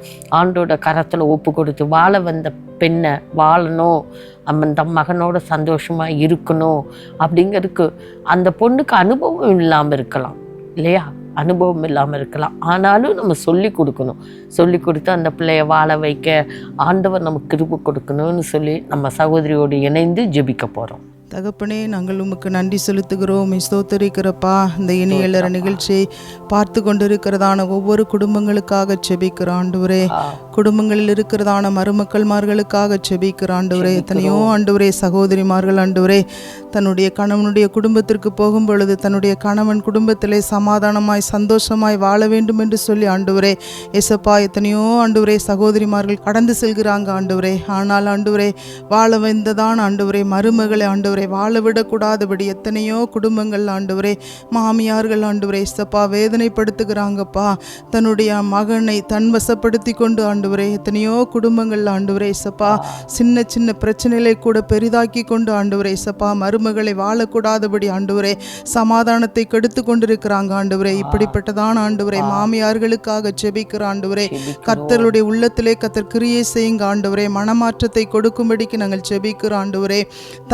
ஆண்டோட கரத்தில் ஒப்பு கொடுத்து, வாழ வந்த பெண்ணை வாழணும், அந்த மகனோட சந்தோஷமாக இருக்கணும் அப்படிங்கிறதுக்கு அந்த பொண்ணுக்கு அனுபவம் இல்லாமல் இருக்கலாம் இல்லையா? அனுபவம் இல்லாமல் இருக்கலாம். ஆனாலும் நம்ம சொல்லி கொடுக்கணும். சொல்லி கொடுத்து அந்த பிள்ளைய வாழ வைக்க ஆண்டவர் நமக்கு கிருபை கொடுக்கணும்னு சொல்லி நம்ம சகோதரியோடு இணைந்து ஜெபிக்க போகிறோம்.
தகப்பனே, நாங்கள் உமக்கு நன்றி செலுத்துகிறோம். ஸ்தோத்திரிக்கிறப்பா, இந்த இணையலற நிகழ்ச்சியை பார்த்து கொண்டிருக்கிறதான ஒவ்வொரு குடும்பங்களுக்காக செபிக்கிற ஆண்டவரே, குடும்பங்களில் இருக்கிறதான மருமக்கள்மார்களுக்காக செபிக்கிற ஆண்டவரே, எத்தனையோ ஆண்டவரே சகோதரிமார்கள் ஆண்டவரே தன்னுடைய கணவனுடைய குடும்பத்திற்கு போகும் பொழுது தன்னுடைய கணவன் குடும்பத்திலே சமாதானமாய் சந்தோஷமாய் வாழ வேண்டும் என்று சொல்லி ஆண்டவரே ஏசப்பா, எத்தனையோ ஆண்டவரே சகோதரிமார்கள் கடந்து செல்கிறாங்க ஆண்டவரே. ஆனால் ஆண்டவரே, வாழ வந்ததான் ஆண்டவரே மருமகளை ஆண்டவரே வாழ விடக்கூடாதபடி எத்தனையோ குடும்பங்கள் ஆண்டவரே மாமியார்கள் ஆண்டவரே ஏசப்பா வேதனைப்படுத்துகிறாங்கப்பா. தன்னுடைய மகனை தன்வசப்படுத்தி கொண்டு ஆண்டவரே எத்தனையோ குடும்பங்கள் ஆண்டவரே ஏசப்பா சின்ன சின்ன பிரச்சனைகளை கூட பெரிதாக்கி கொண்டு ஆண்டவரே ஏசப்பா மருமகளை வாழக்கூடாதபடி ஆண்டவரே சமாதானத்தை கெடுத்து கொண்டிருக்கிறாங்க ஆண்டவரே. இப்படிப்பட்டதான் ஆண்டவரே மாமியார்களுக்காக செபிக்கிற ஆண்டவரே, கர்த்தருடைய உள்ளத்திலே கர்த்தர் கிரியை செய்யுங்க ஆண்டவரே, மனமாற்றத்தை கொடுக்கும்படிக்கு நாங்கள் செபிக்கிறோம் ஆண்டவரே.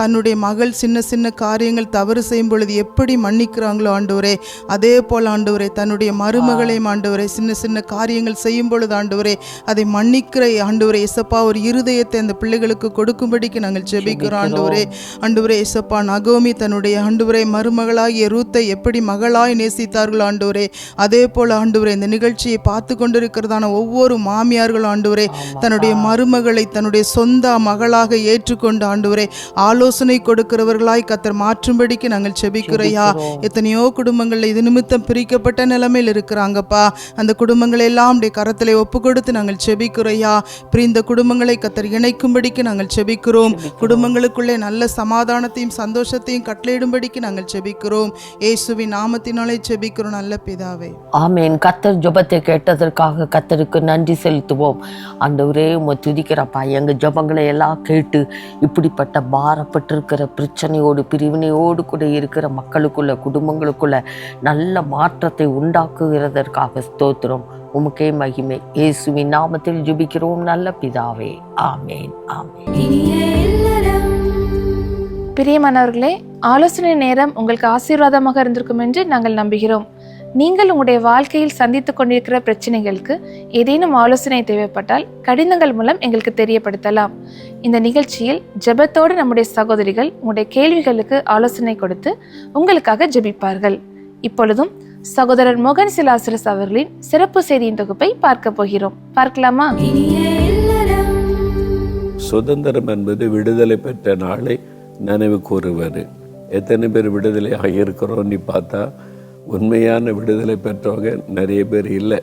தன்னுடைய மகள் சின்ன சின்ன காரியங்கள் தவறு செய்யும் பொழுது எப்படி மன்னிக்கிறாங்களோ ஆண்டவரே, அதே போல் ஆண்டவரே தன்னுடைய மருமகளையும் ஆண்டவரே சின்ன சின்ன காரியங்கள் செய்யும் பொழுது ஆண்டவரே அதை மன்னிக்கிற ஆண்டவரே ஏசப்பா ஒரு இருதயத்தை அந்த பிள்ளைகளுக்கு கொடுக்கும்படிக்கு நாங்கள் ஜெபிக்கிறோம் ஆண்டவரே. ஆண்டவரே ஏசப்பா, நகோமி தன்னுடைய ஆண்டவரே மருமகளாகிய ரூத்தை எப்படி மகளாய் நேசித்தார்கள் ஆண்டவரே, அதே போல் ஆண்டவரே இந்த நிகழ்ச்சியை பார்த்து கொண்டிருக்கிறதான ஒவ்வொரு மாமியார்கள் ஆண்டவரே தன்னுடைய மருமகளை தன்னுடைய சொந்த மகளாக ஏற்றுக்கொண்டு ஆண்டவரே ஆலோசனை கொடுக்கிறவர்களாய் கர்த்தர் மாற்றும்படிக்கு நாங்கள் செபிக்கிறையா. எத்தனையோ குடும்பங்கள் இது நிமித்தம் பிரிக்கப்பட்ட நிலைமையில் இருக்கிறாங்கப்பா. அந்த குடும்பங்களை எல்லாம் உடைய கரத்திலே ஒப்பு கொடுத்து நாங்கள் செபிக்கிறையா. பிரிந்த குடும்பங்களை கர்த்தர் இணைக்கும்படிக்கு நாங்கள் செபிக்கிறோம். குடும்பங்களுக்குள்ளே நல்ல சமாதானத்தையும் சந்தோஷத்தையும் கட்டளையிடும்படிக்கு நாங்கள் செபிக்கிறோம். இயேசுவின் நாமத்தினாலே செபிக்கிறோம் நல்ல பிதாவே.
ஆமேன். கர்த்தர் ஜெபத்தை கேட்டதற்காக கர்த்தருக்கு நன்றி செலுத்துவோம். ஆண்டவரே உம்மை துதிக்கிறப்பா. எங்கள் ஜெபங்களை எல்லாம் கேட்டு இப்படிப்பட்ட பாரப்பட்டிருக்கிற பிரச்சனையோடு பிரிவினையோடு கூட இருக்கிற மக்களுக்குள்ள குடும்பங்களுக்குள்ள நல்ல மாற்றத்தை உண்டாக்குகிறதற்காக ஸ்தோத்திரம். உமக்கே மகிமை. இயேசுவின் நாமத்தில் ஜெபிக்கிறோம் நல்ல பிதாவே. ஆமேன் ஆமேன்.
பிரியமானவர்களே, ஆலோசனை நேரம் உங்களுக்கு ஆசீர்வாதமாக இருந்திருக்கும் என்று நாங்கள் நம்புகிறோம். நீங்கள் உங்களுடைய வாழ்க்கையில் சந்தித்துக் கொண்டிருக்கிற பிரச்சனைகளுக்கு ஏதேனும் ஆலோசனை தேவைப்பட்டால் கடிதங்கள் மூலம் எங்களுக்கு தெரியப்படுத்தலாம். இந்த நிகழ்ச்சியில் ஜெபத்தோடு நம்முடைய சகோதரிகள் உங்களுடைய கேள்விகளுக்கு ஆலோசனை கொடுத்து உங்களுக்காக ஜெபிப்பார்கள். இப்பொழுதும் சகோதரர் மோகன் சிலாசரஸ் அவர்களின் சிறப்பு செய்தியின் தொகுப்பை பார்க்க போகிறோம். பார்க்கலாமா?
சுதந்திரம் என்பது விடுதலை பெற்ற நாளை நினைவு கூறுவது. எத்தனை பேர் விடுதலை ஆகியிருக்கிறோன்னு பார்த்தா உண்மையான விடுதலை பெற்றவங்க நிறைய பேர் இல்லை.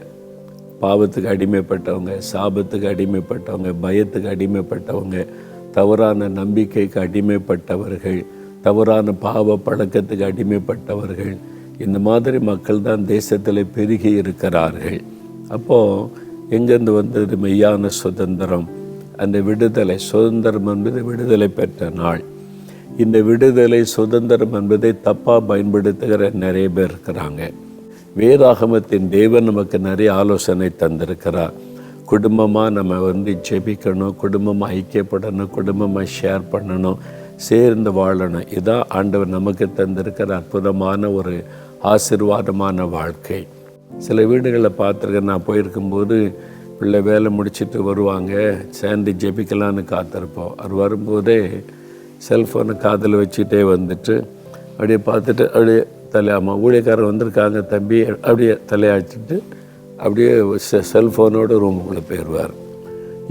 பாவத்துக்கு அடிமைப்பட்டவங்க, சாபத்துக்கு அடிமைப்பட்டவங்க, பயத்துக்கு அடிமைப்பட்டவங்க, தவறான நம்பிக்கைக்கு அடிமைப்பட்டவர்கள், தவறான பாவ பழக்கத்துக்கு அடிமைப்பட்டவர்கள், இந்த மாதிரி மக்கள் தான் தேசத்தில் பெருகி இருக்கிறார்கள். அப்போது எங்கேருந்து வந்தது மெய்யான சுதந்திரம் அந்த விடுதலை சுதந்திரம் என்பது விடுதலை பெற்ற நாள். இந்த விடுதலை சுதந்திரம் என்பதை தப்பாக பயன்படுத்துகிற நிறைய பேர் இருக்கிறாங்க. வேதாகமத்தின் தேவன் நமக்கு நிறைய ஆலோசனை தந்திருக்கிறார். குடும்பமாக நம்ம ஜெபிக்கணும், குடும்பமாக ஐக்கியப்படணும், குடும்பமாக ஷேர் பண்ணணும், சேர்ந்து வாழணும். இதான் ஆண்டவர் நமக்கு தந்திருக்கிற அற்புதமான ஒரு ஆசீர்வாதமான வாழ்க்கை. சில வீடுகளில் பார்த்துருக்கேன். நான் போயிருக்கும்போது பிள்ளை வேலை முடிச்சுட்டு வருவாங்க, சேர்ந்து ஜெபிக்கலான்னு காத்திருப்போம். அவர் வரும்போதே செல்ஃபோனை காதில் வச்சுட்டே வந்துட்டு அப்படியே பார்த்துட்டு அப்படியே தலையாமா ஊழியக்காரர் வந்திருக்காங்க தம்பி அப்படியே தலையாச்சிட்டு அப்படியே செல்ஃபோனோடு ரூமுக்குள்ளே போயிடுவார்.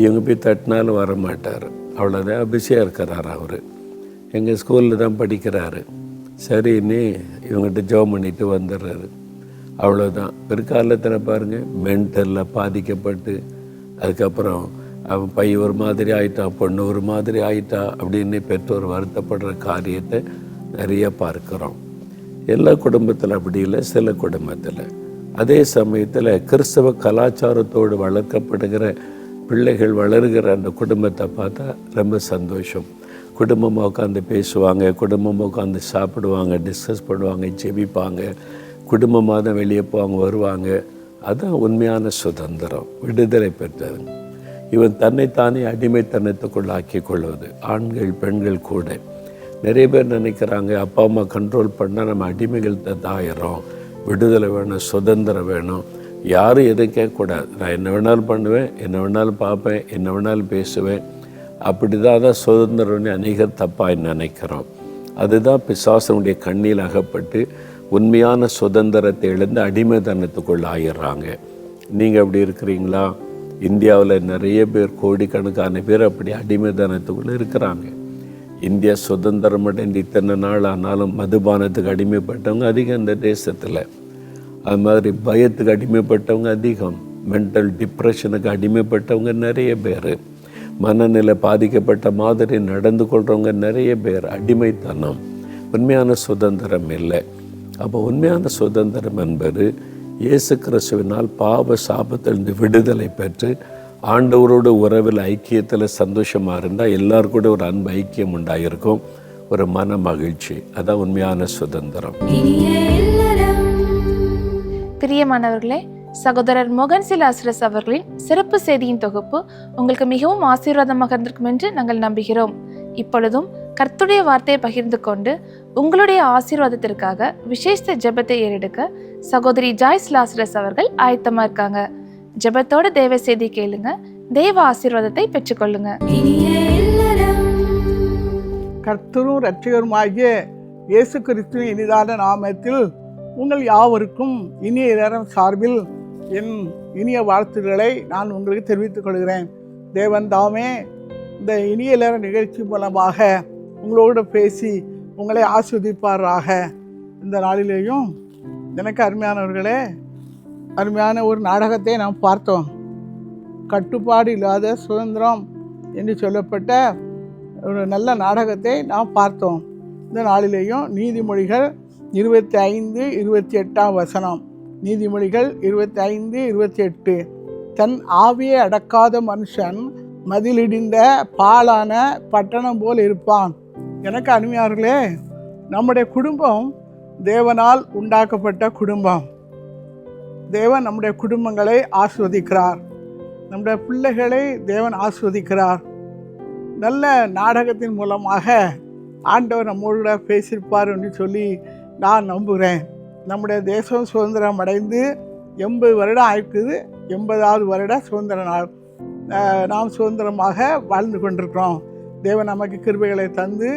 இவங்க போய் தட்டினாலும் வர மாட்டார். அவ்வளோதான் பிஸியாக இருக்கிறார். அவர் எங்கள் ஸ்கூலில் தான் படிக்கிறாரு. சரின்னு இவங்ககிட்ட ஜாப் பண்ணிட்டு வந்துடுறாரு. அவ்வளோதான். பிற்காலத்தில் பாருங்கள், மென்டலில் பாதிக்கப்பட்டு அதுக்கப்புறம் அவன் பையன் ஒரு மாதிரி ஆயிட்டான், பொண்ணு ஒரு மாதிரி ஆயிட்டா அப்படின்னு பெற்றோர் வருத்தப்படுற காரியத்தை நிறைய பார்க்குறோம். எல்லா குடும்பத்தில் அப்படி இல்லை, சில குடும்பத்தில். அதே சமயத்தில் கிறிஸ்தவ கலாச்சாரத்தோடு வளர்க்கப்படுகிற பிள்ளைகள் வளர்கிற அந்த குடும்பத்தை பார்த்தா ரொம்ப சந்தோஷம். குடும்பமாக உட்காந்து பேசுவாங்க, குடும்பமாக உட்காந்து சாப்பிடுவாங்க, டிஸ்கஸ் பண்ணுவாங்க, ஜெபிப்பாங்க, குடும்பமாக தான் வெளியே போவாங்க வருவாங்க. அதுதான் உண்மையான சுதந்திரம், விடுதலை பெற்றது. இவன் தன்னைத்தானே அடிமைத்தனத்துக்குள் ஆக்கி கொள்வது. ஆண்கள் பெண்கள் கூட நிறைய பேர் நினைக்கிறாங்க, அப்பா அம்மா கண்ட்ரோல் பண்ணால் நம்ம அடிமைகள் தாயிரோம், விடுதலை வேணும், சுதந்திரம் வேணும், யாரும் எதுவும் கேட்கக்கூடாது, நான் என்ன வேணாலும் பண்ணுவேன், என்ன வேணாலும் பார்ப்பேன், என்ன வேணாலும் பேசுவேன், அப்படி தான் சுதந்திரம்னு அநேகர் தப்பாக நினைக்கிறோம். அதுதான் பிசாசனுடைய கண்ணில் அகப்பட்டு உண்மையான சுதந்திரத்தை இழந்து அடிமைத்தனத்துக்குள் ஆயிடுறாங்க. நீங்கள் அப்படி இருக்கிறீங்களா? இந்தியாவில் நிறைய பேர், கோடிக்கணக்கான பேர் அப்படி அடிமைத்தனத்துக்குள்ளே இருக்கிறாங்க. இந்தியா சுதந்திரம் அடைந்து இத்தனை நாள் ஆனாலும் மதுபானத்துக்கு அடிமைப்பட்டவங்க அதிகம் இந்த தேசத்தில். அது மாதிரி பயத்துக்கு அடிமைப்பட்டவங்க அதிகம், மென்டல் டிப்ரெஷனுக்கு அடிமைப்பட்டவங்க நிறைய பேர், மனநிலை பாதிக்கப்பட்ட மாதிரி நடந்து கொள்கிறவங்க நிறைய பேர். அடிமைத்தனம், உண்மையான சுதந்திரம் இல்லை. அப்போ உண்மையான சுதந்திரம் என்பது இயேசு கிறிஸ்துவினால் பாவ சாபத்திலிருந்து விடுதலை பெற்று ஆண்டவரோட உறவில் ஐக்கியத்தில் சந்தோஷமாக இருந்தால் எல்லாரும் கூட ஒரு அன்பு ஐக்கியம் உண்டாயிருக்கும், ஒரு மன மகிழ்ச்சி. அதான் உண்மையான சுதந்திரம்.
பிரியமானவர்களே, சகோதரர் மோகன் சிலாஸ்ரஸ் அவர்களின் சிறப்பு செய்தியின் தொகுப்பு உங்களுக்கு மிகவும் ஆசீர்வாதமாக இருந்திருக்கும் என்று நாங்கள் நம்புகிறோம். இப்பொழுதும் கர்த்தருடைய வார்த்தையை பகிர்ந்து கொண்டு உங்களுடைய ஆசீர்வாதத்திற்காக விசேஷ ஜெபத்தை ஏறெடுக்க சகோதரி ஜாய்ஸ் லாஸ்ரஸ் அவர்கள் ஆயத்தமா இருக்காங்க. ஜெபத்தோட தேவ செய்தி கேளுங்க, தேவ ஆசீர்வாதத்தை பெற்றுக்கொள்ளுங்க.
கர்த்தரும் இரட்சகருமாகிய இயேசு கிறிஸ்துவின் இனிதான நாமத்தில் உங்கள் யாவருக்கும் இனிய நேரம் சார்பில் என் இனிய வாழ்த்துக்களை நான் உங்களுக்கு தெரிவித்துக் கொள்கிறேன். தேவன் தாமே இந்த இனிய நேர நிகழ்ச்சி மூலமாக உங்களோடு பேசி உங்களை ஆஸ்வதிப்பாராக. இந்த நாளிலேயும் எனக்கு அருமையானவர்களே, அருமையான ஒரு நாடகத்தை நாம் பார்த்தோம். கட்டுப்பாடு இல்லாத சுதந்திரம் என்று சொல்லப்பட்ட ஒரு நல்ல நாடகத்தை நாம் பார்த்தோம். இந்த நாளிலேயும் நீதிமொழிகள் 25:28 நீதிமொழிகள் 25:28 தன் ஆவியை அடக்காத மனுஷன் மதிலிடிந்த பாழான பட்டணம் போல் இருப்பான். எனக்கு அருமையார்களே, நம்முடைய குடும்பம் தேவனால் உண்டாக்கப்பட்ட குடும்பம். தேவன் நம்முடைய குடும்பங்களை ஆஸ்வதிக்கிறார், நம்முடைய பிள்ளைகளை தேவன் ஆஸ்வதிக்கிறார். நல்ல நாடகத்தின் மூலமாக ஆண்டவர் நம்மோட பேசியிருப்பார் என்று சொல்லி நான் நம்புகிறேன். நம்முடைய தேசம் சுதந்திரம் அடைந்து 80 வருடம் ஆயிருக்குது. 80வது வருட சுதந்திர நாள் நாம் சுதந்திரமாக வாழ்ந்து கொண்டிருக்கிறோம். தேவன் நமக்கு கிருபைகளை தந்து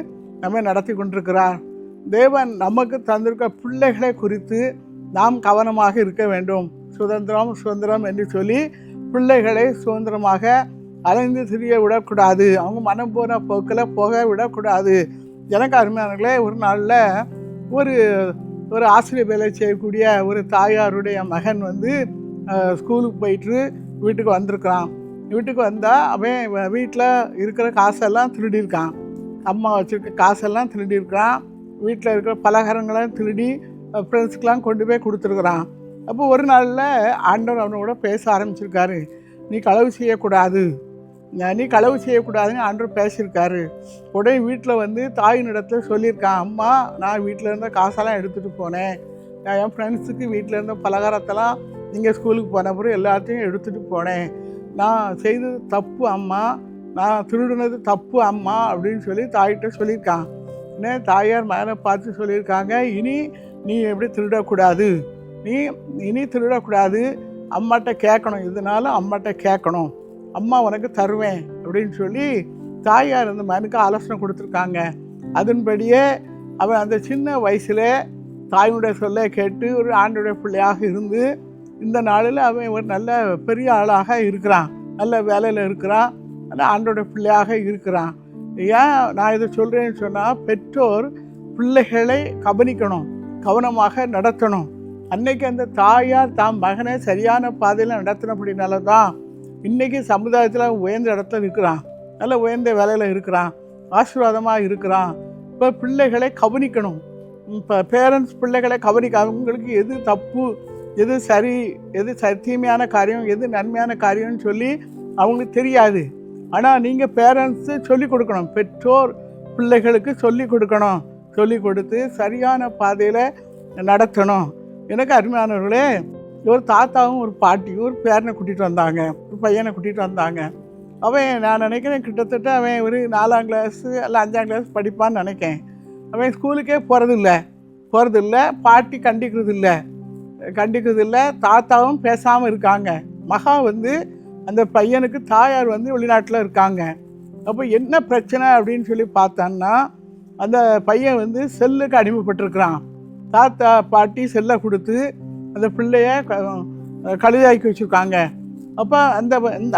நம்மை நடத்தி கொண்டிருக்கிறார். தேவன் நமக்கு தந்திருக்க பிள்ளைகளை குறித்து நாம் கவனமாக இருக்க வேண்டும். சுதந்திரம் சுதந்திரம் என்று சொல்லி பிள்ளைகளை சுதந்திரமாக அலைந்து திரிய விடக்கூடாது, அவங்க மனம் போன போக்கில் போக விடக்கூடாது. எனக்கு அருமையானங்களே, ஒரு நாளில் ஒரு ஆசிரியர் வேலை செய்யக்கூடிய ஒரு தாயாருடைய மகன் ஸ்கூலுக்கு போயிட்டு வீட்டுக்கு வந்திருக்கிறான். வீட்டுக்கு வந்தால் அவன் வீட்டில் இருக்கிற காசெல்லாம் திருடியிருக்கான். அம்மா வச்சுருக்க காசெல்லாம் திருடியிருக்கான். வீட்டில் இருக்கிற பலகாரங்களாம் திருடி ஃப்ரெண்ட்ஸுக்கெலாம் கொண்டு போய் கொடுத்துருக்குறான். அப்போ ஒரு நாளில் ஆண்டவர் அவனோட பேச ஆரம்பிச்சிருக்காரு. நீ களவு செய்யக்கூடாது, நீ களவு செய்யக்கூடாதுன்னு ஆண்டவர் பேசியிருக்காரு. உடனே வீட்டில் வந்து தாயின் இடத்துல சொல்லியிருக்கான், அம்மா நான் வீட்டில் இருந்த காசெல்லாம் எடுத்துகிட்டு போனேன், நான் என் ஃப்ரெண்ட்ஸுக்கு வீட்டில் இருந்த பலகாரத்தெல்லாம் நீங்கள் ஸ்கூலுக்கு போன பிறகு எல்லாத்தையும் எடுத்துகிட்டு போனேன், நான் செய்தது தப்பு அம்மா, நான் திருடுனது தப்பு அம்மா அப்படின்னு சொல்லி தாயிட்ட சொல்லியிருக்கான். உடனே தாயார் மகனை பார்த்து சொல்லியிருக்காங்க, இனி நீ எப்படி திருடக்கூடாது, நீ இனி திருடக்கூடாது, அம்மாட்ட கேட்கணும், இதனால அம்மாட்ட கேட்கணும், அம்மா உனக்கு தருவேன் அப்படின்னு சொல்லி தாயார் அந்த மகனுக்கு ஆலோசனை கொடுத்துருக்காங்க. அதன்படியே அவன் அந்த சின்ன வயசில் தாயினுடைய சொல்ல கேட்டு ஒரு ஆண்டுடைய பிள்ளையாக இருந்து இந்த நாளில் அவன் ஒரு நல்ல பெரிய ஆளாக இருக்கிறான், நல்ல வேலையில் இருக்கிறான், நல்ல ஆண்டோட பிள்ளையாக இருக்கிறான். ஏன் நான் இதை சொல்கிறேன்னு சொன்னால், பெற்றோர் பிள்ளைகளை கவனிக்கணும், கவனமாக நடத்தணும். அன்னைக்கு அந்த தாயார் தாம் மகனை சரியான பாதையில் நடத்தினபடினால தான் இன்றைக்கி சமுதாயத்தில் உயர்ந்த இடத்துல இருக்கிறான், நல்ல உயர்ந்த வேலையில் இருக்கிறான், ஆசீர்வாதமாக இருக்கிறான். இப்போ பிள்ளைகளை கவனிக்கணும். இப்போ பேரண்ட்ஸ் பிள்ளைகளை கவனிக்க, அவங்களுக்கு எது தப்பு, எது சரி, எது தீமையான காரியம், எது நன்மையான காரியம்னு சொல்லி அவங்களுக்கு தெரியாது. ஆனால் நீங்கள் பேரண்ட்ஸு சொல்லிக் கொடுக்கணும், பெற்றோர் பிள்ளைகளுக்கு சொல்லிக் கொடுக்கணும், சொல்லிக் கொடுத்து சரியான பாதையில் நடத்தணும். எனக்கு அருமையானவர்களே, ஒரு தாத்தாவும் ஒரு பாட்டியும் ஒரு பேரனை கூட்டிகிட்டு வந்தாங்க, ஒரு பையனை கூட்டிகிட்டு வந்தாங்க. அவன் நான் நினைக்கிறேன் கிட்டத்தட்ட அவன் ஒரு 4ஆம் கிளாஸு இல்லை 5ஆம் கிளாஸ் படிப்பான்னு நினைக்கிறேன். அவன் ஸ்கூலுக்கே போகிறதில்ல, பாட்டி கண்டிக்கிறது இல்லை, தாத்தாவும் பேசாமல் இருக்காங்க. மகா வந்து அந்த பையனுக்கு தாயார் வந்து வெளிநாட்டில் இருக்காங்க. அப்போ என்ன பிரச்சனை அப்படின்னு சொல்லி பார்த்தான்னா, அந்த பையன் வந்து செல்லுக்கு அடிமைப்பட்டிருக்கிறான். தாத்தா பாட்டி செல்லை கொடுத்து அந்த பிள்ளைய கழுதாக்கி வச்சுருக்காங்க. அப்போ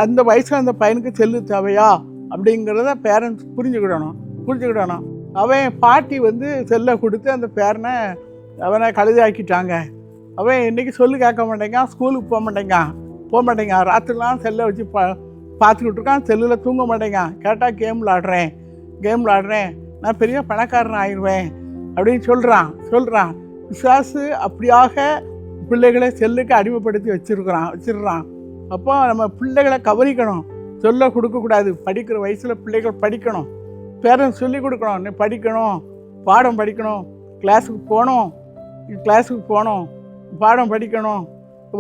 அந்த வயசில் அந்த பையனுக்கு செல்லு தேவையா அப்படிங்கிறத பேரண்ட்ஸ் புரிஞ்சுக்கிடணும். அவன் பாட்டி வந்து செல்லை கொடுத்து அந்த பேரனை அவனை கழுதாக்கிட்டாங்க. அவன் இன்றைக்கி சொல்லு கேட்க மாட்டேங்கான், ஸ்கூலுக்கு போக மாட்டேங்கான், ராத்திரிலாம் செல்லை வச்சு பார்த்துக்கிட்டு இருக்கான், செல்லில் தூங்க மாட்டேங்கான். கேட்டால் கேம் விளாடுறேன், நான் பெரிய பணக்காரன் ஆயிடுவேன் அப்படின்னு சொல்கிறான். பிசாசு அப்படியாக பிள்ளைகளை செல்லுக்கு அடிமைப்படுத்தி வச்சிடுறான். அப்போ நம்ம பிள்ளைகளை கவனிக்கணும், சொல்ல கொடுக்கக்கூடாது. படிக்கிற வயசில் பிள்ளைகள் படிக்கணும், பேரண்ட்ஸ் சொல்லிக் கொடுக்கணும், நீ படிக்கணும், பாடம் படிக்கணும், கிளாஸுக்கு போகணும், பாடம் படிக்கணும்,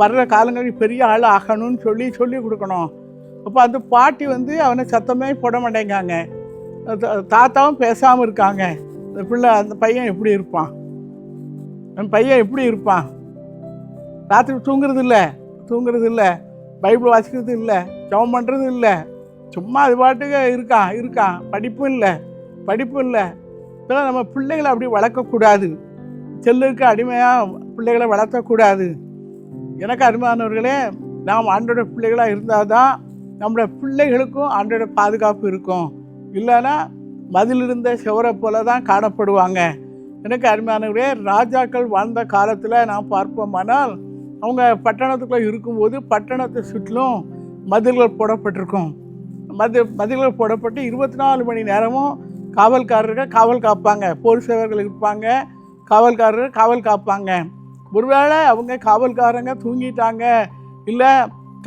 வர்ற காலங்களில் பெரிய ஆள் ஆகணும்னு சொல்லி கொடுக்கணும். அப்போ அந்த பாட்டி வந்து அவனை சத்தமே போட மாட்டேங்காங்க, தாத்தாவும் பேசாமல் இருக்காங்க. அந்த பையன் எப்படி இருப்பான்? ராத்திரி தூங்குறது இல்லை, பைபிள் வாசிக்கிறது இல்லை, ஜெபம் பண்ணுறது இல்லை, சும்மா அது பாட்டுக்கு இருக்கான். படிப்பும் இல்லை. இதெல்லாம் நம்ம பிள்ளைகளை அப்படி வளர்க்கக்கூடாது, செல்லுக்கு அடிமையாக பிள்ளைகளை வளர்த்தக்கூடாது. எனக்கு அருமையானவர்களே, நாம் ஆண்டோட பிள்ளைகளாக இருந்தால் தான் நம்மளோட பிள்ளைகளுக்கும் ஆண்டோட பாதுகாப்பு இருக்கும். இல்லைன்னா மதிலிருந்த செவரை போல தான் காணப்படுவாங்க. எனக்கு அருமையானவர்களே, ராஜாக்கள் வாழ்ந்த காலத்தில் நாம் பார்ப்போமானால், அவங்க பட்டணத்துக்குள்ளே இருக்கும்போது பட்டணத்தை சுற்றிலும் மதில்கள் போடப்பட்டிருக்கும். மதில்கள் போடப்பட்டு 24 மணி நேரமும் காவல்காரர்கள் காவல் காப்பாங்க, போர் சேவர்கள் இருப்பாங்க, காவல்காரர்கள் காவல் காப்பாங்க. ஒருவேளை அவங்க காவல்காரங்க தூங்கிட்டாங்க, இல்லை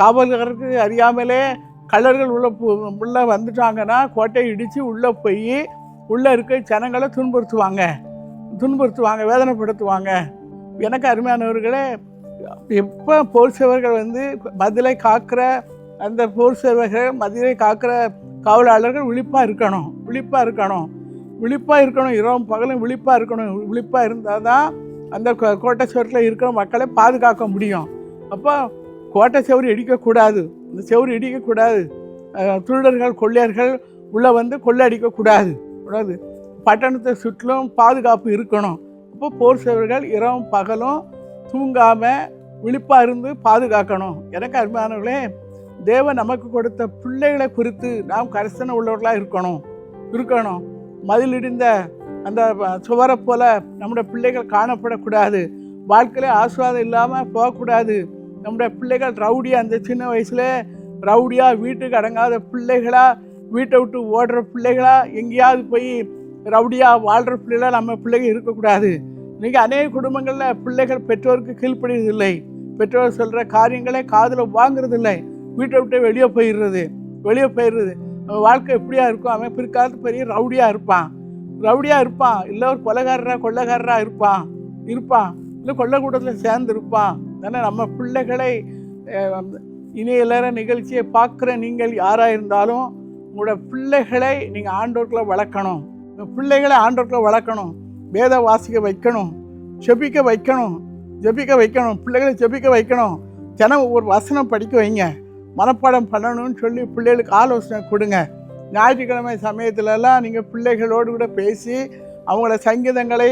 காவல்காரருக்கு அறியாமலே கள்ளர்கள் உள்ளே வந்துட்டாங்கன்னா கோட்டையை இடித்து உள்ளே போய் உள்ளே இருக்க ஜனங்களை துன்புறுத்துவாங்க, வேதனைப்படுத்துவாங்க. எனக்கு அருமையானவர்களே, எப்போ போர் சேவர்கள் வந்து மதிலை காக்கிற அந்த போர் சேவர்கள், மதிலை காக்கிற காவலாளர்கள் விழிப்பாக இருக்கணும், இரவும் பகலும் விழிப்பாக இருந்தால் தான் அந்த கோட்டை சுவரில் இருக்கிற மக்களை பாதுகாக்க முடியும். அப்போ கோட்டை செவரு இடிக்கக்கூடாது, இந்த செவரு இடிக்கக்கூடாது, திருடர்கள் கொள்ளையர்கள் உள்ளே வந்து கொள்ளை அடிக்கக்கூடாது, பட்டணத்தை சுற்றிலும் பாதுகாப்பு இருக்கணும். அப்போ போர் சேவர்கள் இரவும் பகலும் தூங்காமல் விழிப்பாக இருந்து பாதுகாக்கணும். எனக்கு அருமையானவர்களே, தேவன் நமக்கு கொடுத்த பிள்ளைகளை குறித்து நாம் கரிசனை உள்ளவர்களாக இருக்கணும். மதிலிடிந்த அந்த சுவரை போல நம்முடைய பிள்ளைகள் காணப்படக்கூடாது, வாழ்க்கையில் ஆசீர்வாதம் இல்லாமல் போகக்கூடாது. நம்முடைய பிள்ளைகள் ரவுடியாக, அந்த சின்ன வயசில் ரவுடியாக, வீட்டுக்கு அடங்காத பிள்ளைகளாக, வீட்டை விட்டு ஓடுற பிள்ளைகளாக, எங்கேயாவது போய் ரவுடியாக வாழ்கிற பிள்ளைகளாக நம்ம பிள்ளைகள் இருக்கக்கூடாது. இன்றைக்கி அநேக குடும்பங்களில் பிள்ளைகள் பெற்றோருக்கு கீழ்ப்படிவதில்லை, பெற்றோர் சொல்கிற காரியங்களை காதில் வாங்குறதில்லை, வீட்டை விட்டு வெளியே போயிடுறது. வெளியே போயிடுது. அவன் வாழ்க்கை எப்படியா இருக்கும்? அவன் பிற்காலத்து பெரிய ரவுடியாக இருப்பான், இல்லை ஒரு கொள்ளைக்காரராக இருப்பான், இல்லை கொள்ளைக்கூடத்தில் சேர்ந்து இருப்பான். அதனால் நம்ம பிள்ளைகளை இணையலற நிகழ்ச்சியை பார்க்குற நீங்கள் யாராக இருந்தாலும் உங்களோட பிள்ளைகளை நீங்கள் ஆண்டவர்களை வளர்க்கணும். வேத வாசிக்க வைக்கணும், ஜெபிக்க வைக்கணும். பிள்ளைகளை ஜெபிக்க வைக்கணும். தினம் ஒரு வசனம் படிக்க வைங்க, மனப்பாடம் பண்ணணும்னு சொல்லி பிள்ளைகளுக்கு ஆலோசனை கொடுங்க. ஞாயிற்றுக்கிழமை சமயத்துலலாம் நீங்கள் பிள்ளைகளோடு கூட பேசி அவங்கள சங்கீதங்களை